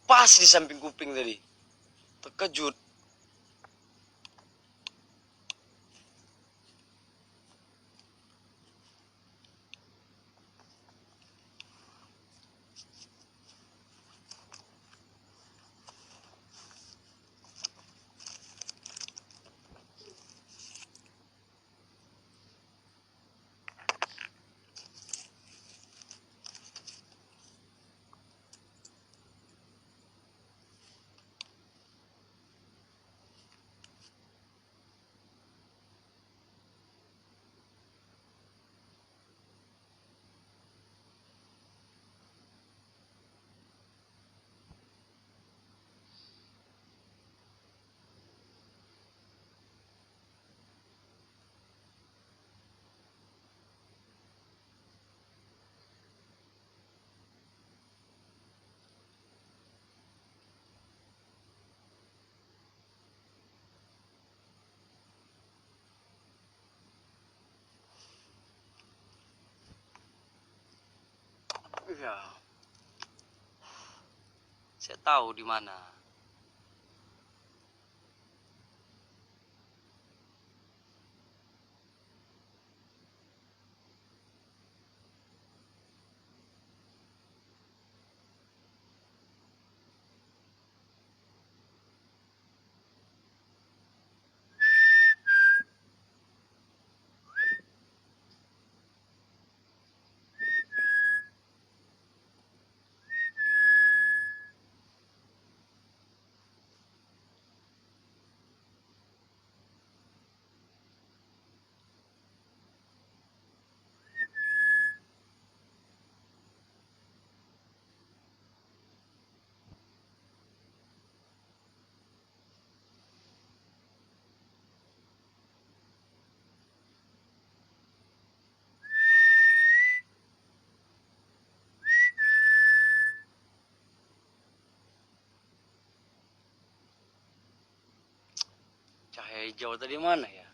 Pas di samping kuping tadi. Terkejut. Ya, saya tahu di mana. Cahaya hijau tadi mana ya?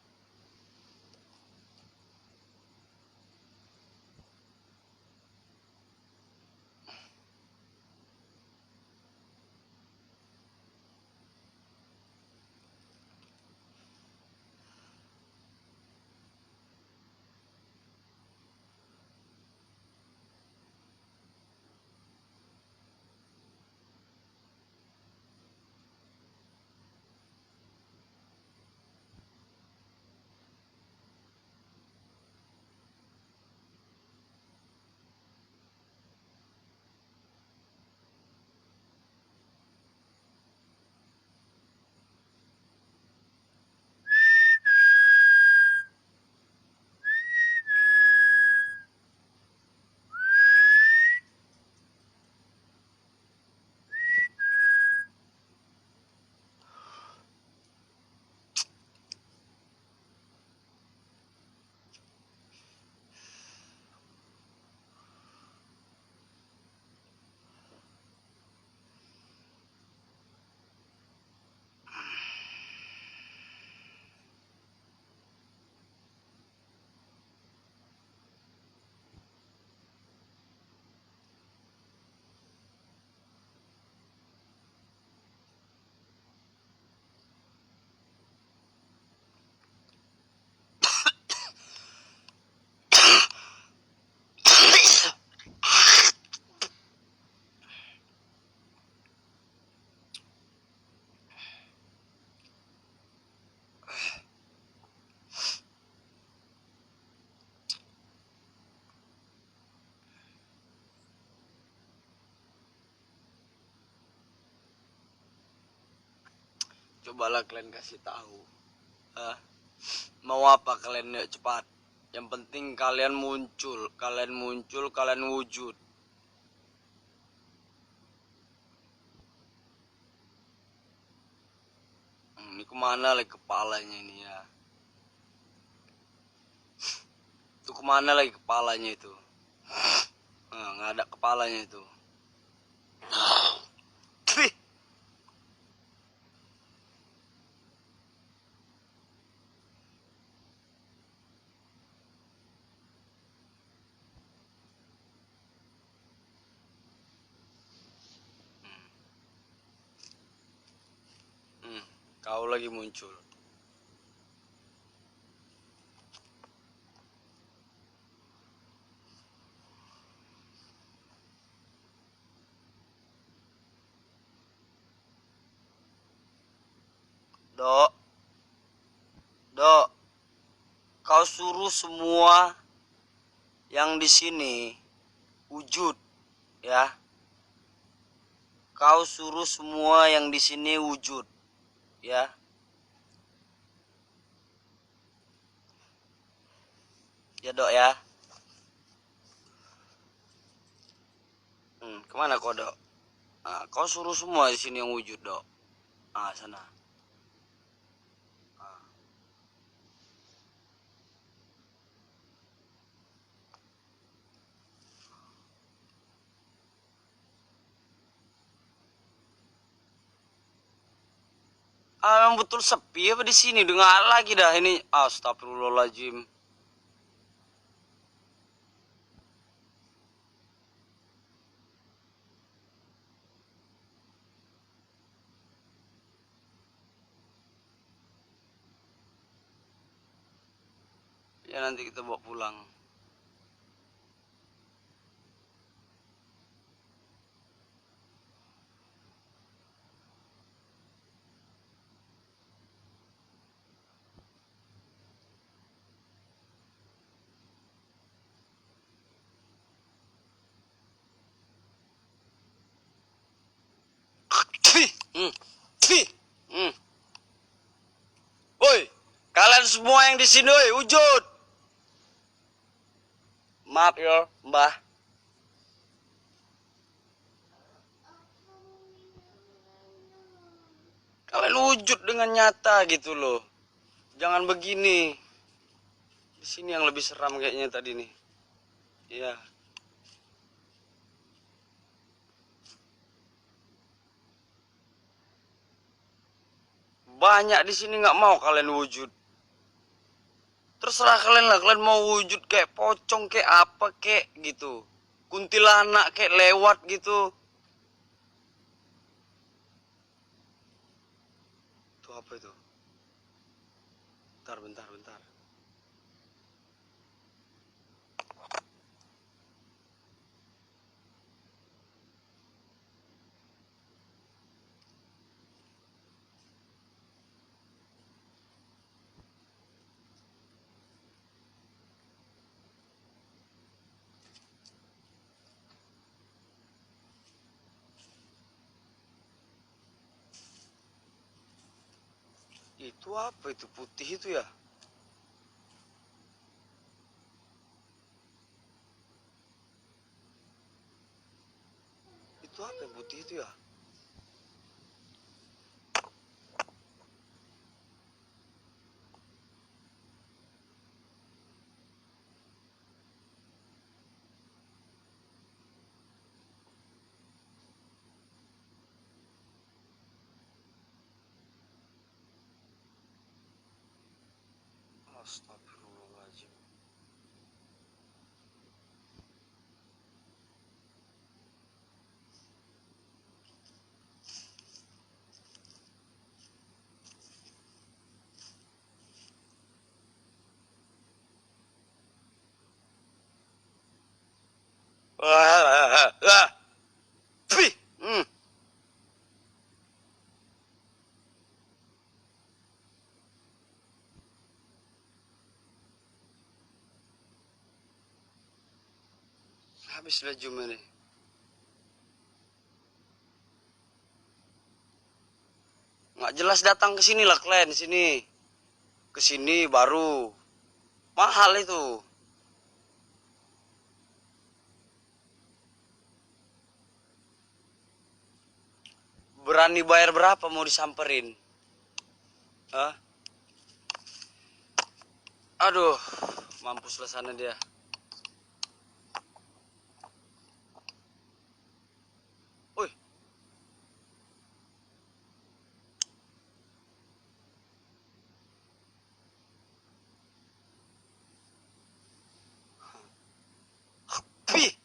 Cobalah kalian kasih tahu. Hah? Mau apa kalian? Yuk cepat. Yang penting kalian muncul, kalian wujud. Ini kemana lagi kepalanya ini ya? Itu kemana lagi kepalanya itu? Nggak ada kepalanya itu. Tih. Kau lagi muncul. Dok, Dok, kau suruh semua yang di sini wujud, ya. Kau suruh semua yang di sini wujud, ya. Ya, Dok ya. Kemana kau, Dok? Kau suruh semua di sini yang wujud, Dok. Sana. Emang betul sepi apa di sini? Dengar lagi dah ini. Astagfirullahaladzim. Ya nanti kita bawa pulang. Woi, kalian semua yang di sini, woi, wujud. Maaf ya, Mbah. Kalian wujud dengan nyata gitu loh. Jangan begini. Di sini yang lebih seram kayaknya tadi nih. Iya. Banyak di sini nggak mau kalian wujud. Terserah kalian lah, kalian mau wujud kayak pocong kayak apa kayak gitu. Kuntilanak kayak lewat gitu. Itu apa itu? Bentar. Itu apa itu putih itu ya? Itu apa yang putih itu ya? Astagfirullahaladzim. Pih. Habis lah jum ini. Nggak jelas datang ke sini lah kalian, sini. Ke sini baru. Mahal itu. Berani bayar berapa mau disamperin? Hah? Aduh, mampuslah sana dia. Woi. Pi.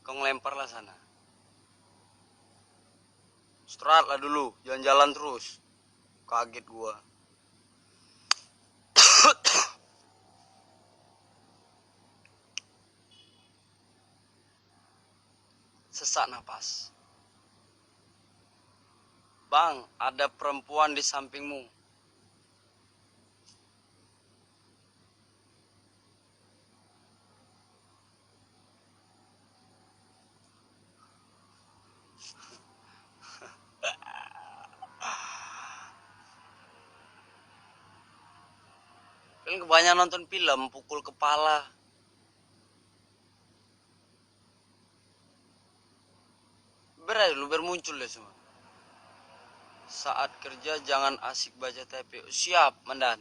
Kau ngelempar lah sana. Strat lah dulu, jangan jalan terus. Kaget gua. Sesak napas. Bang, ada perempuan di sampingmu. Kalian kebanyakan nonton film, pukul kepala. Lu bermuncul deh semua. Saat kerja jangan asik baca TP. Siap, Mandan.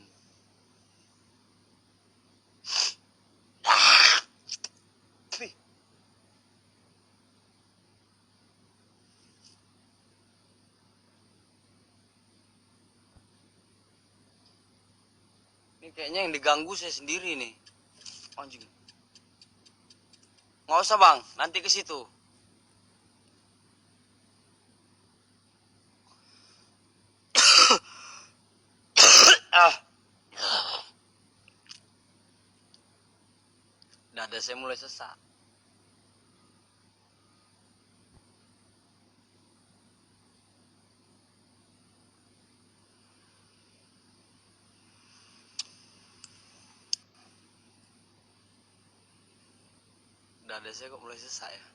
Ini kayaknya yang diganggu saya sendiri nih. Anjing. Nggak usah bang, nanti ke situ. Dada saya mulai sesak. Dada saya kok mulai sesak ya.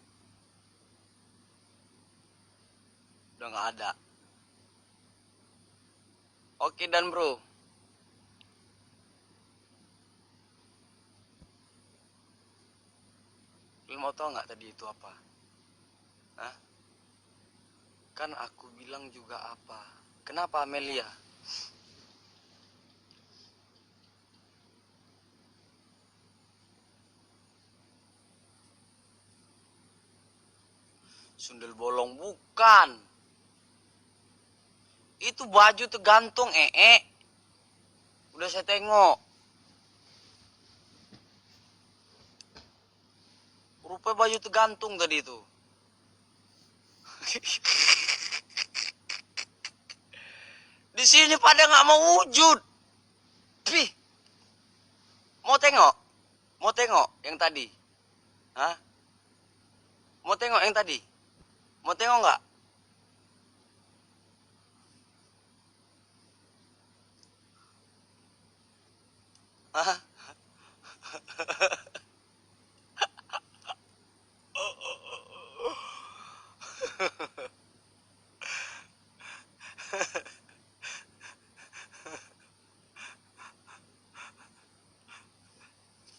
Udah nggak ada. Oke dan bro. Lu mau tau nggak tadi itu apa? Hah? Kan aku bilang juga apa? Kenapa Amelia? Sundel bolong bukan. Itu baju tergantung Udah saya tengok. Rupanya baju tergantung tadi itu. Di sini pada nggak mau wujud. Pih. Mau tengok? Mau tengok yang tadi? Hah? Mau tengok yang tadi? Mau tengok nggak? Hah?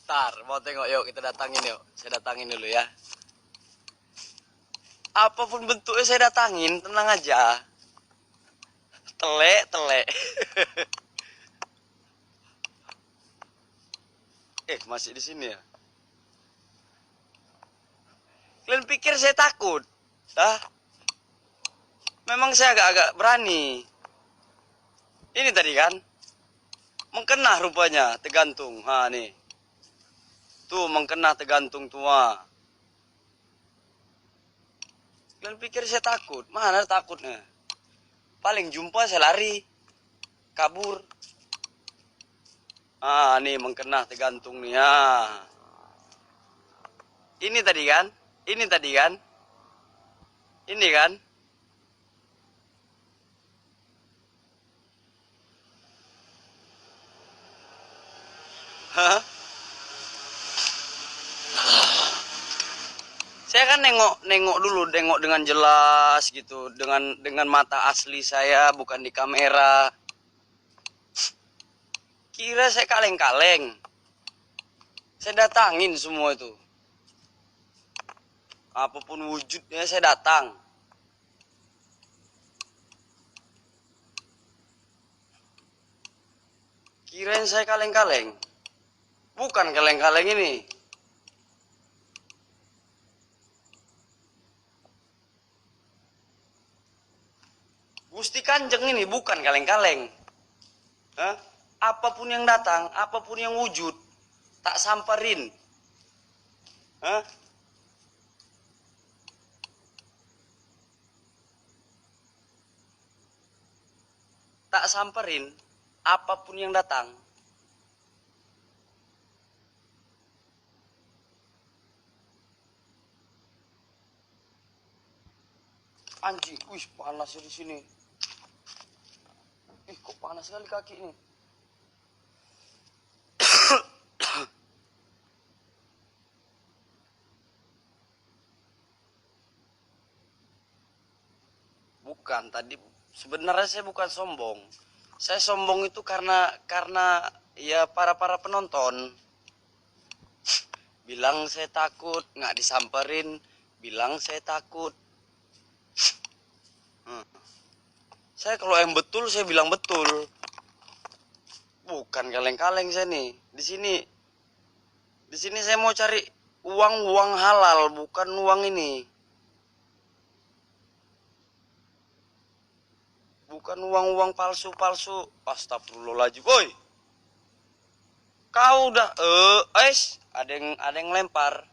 Ntar, mau tengok yuk, kita datangin yuk. Saya datangin dulu ya. Apapun bentuknya saya datangin, tenang aja. Telek. Masih di sini ya? Kalian pikir saya takut? Hah? Memang saya agak-agak berani. Ini tadi kan? Mengkena rupanya, tergantung. Ha, nih. Tuh, mengkena tergantung tua. Kalian pikir saya takut? Mana takutnya? Paling jumpa saya lari. Kabur. Ah, nih mengkena tergantung nih. Ah. Ini tadi kan? Ini tadi kan? Ini kan? Hah? kan nengok dulu, nengok dengan jelas gitu, dengan mata asli saya, bukan di kamera. Kira saya kaleng-kaleng. Saya datangin semua itu. Apapun wujudnya saya datang. Kirain saya kaleng-kaleng. Bukan kaleng-kaleng ini. Gusti Kanjeng ini bukan kaleng-kaleng. Hah? Apapun yang datang, apapun yang wujud, tak samperin. Hah? Tak samperin, apapun yang datang. Anjing, wih panas di sini. Ih, kok panas sekali kaki ini. Bukan, tadi sebenarnya saya bukan sombong. Saya sombong itu karena ya para penonton bilang saya takut, nggak disamperin, bilang saya takut. Saya kalau yang betul saya bilang betul. Bukan kaleng-kaleng saya nih. Di sini saya mau cari uang halal, bukan uang ini. Bukan uang palsu. Astagfirullahaladzim. Woi. Kau udah ada yang lempar.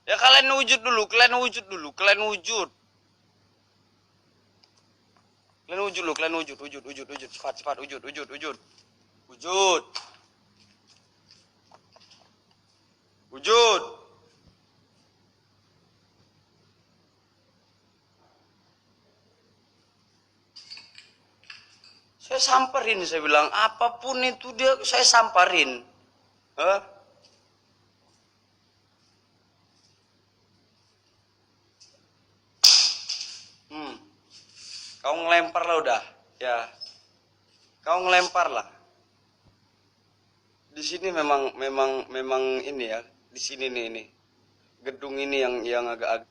Ya kalian wujud dulu. Kalian wujud. Kalian wujud cepat wujud. Saya samperin, saya bilang apapun itu dia saya samperin. Hah? Kau ngelempar lah udah, ya. Kau ngelempar lah. Di sini memang ini ya. Di sini nih ini. Gedung ini yang agak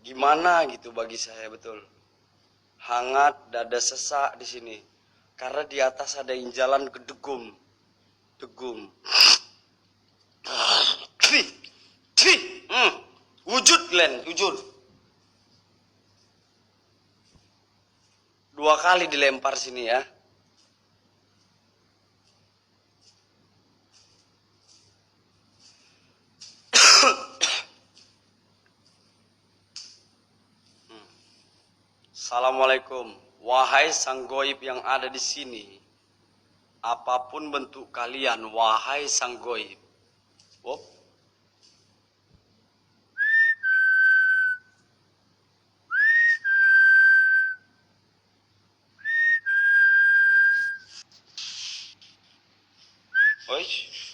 gimana gitu bagi saya, betul. Hangat, dada sesak di sini. Karena di atas ada yang jalan ke degum. Wujud Glenn, wujud. 2 kali dilempar sini ya. Assalamualaikum, wahai sang goib yang ada di sini. Apapun bentuk kalian, wahai sang goib. Wop. Oish.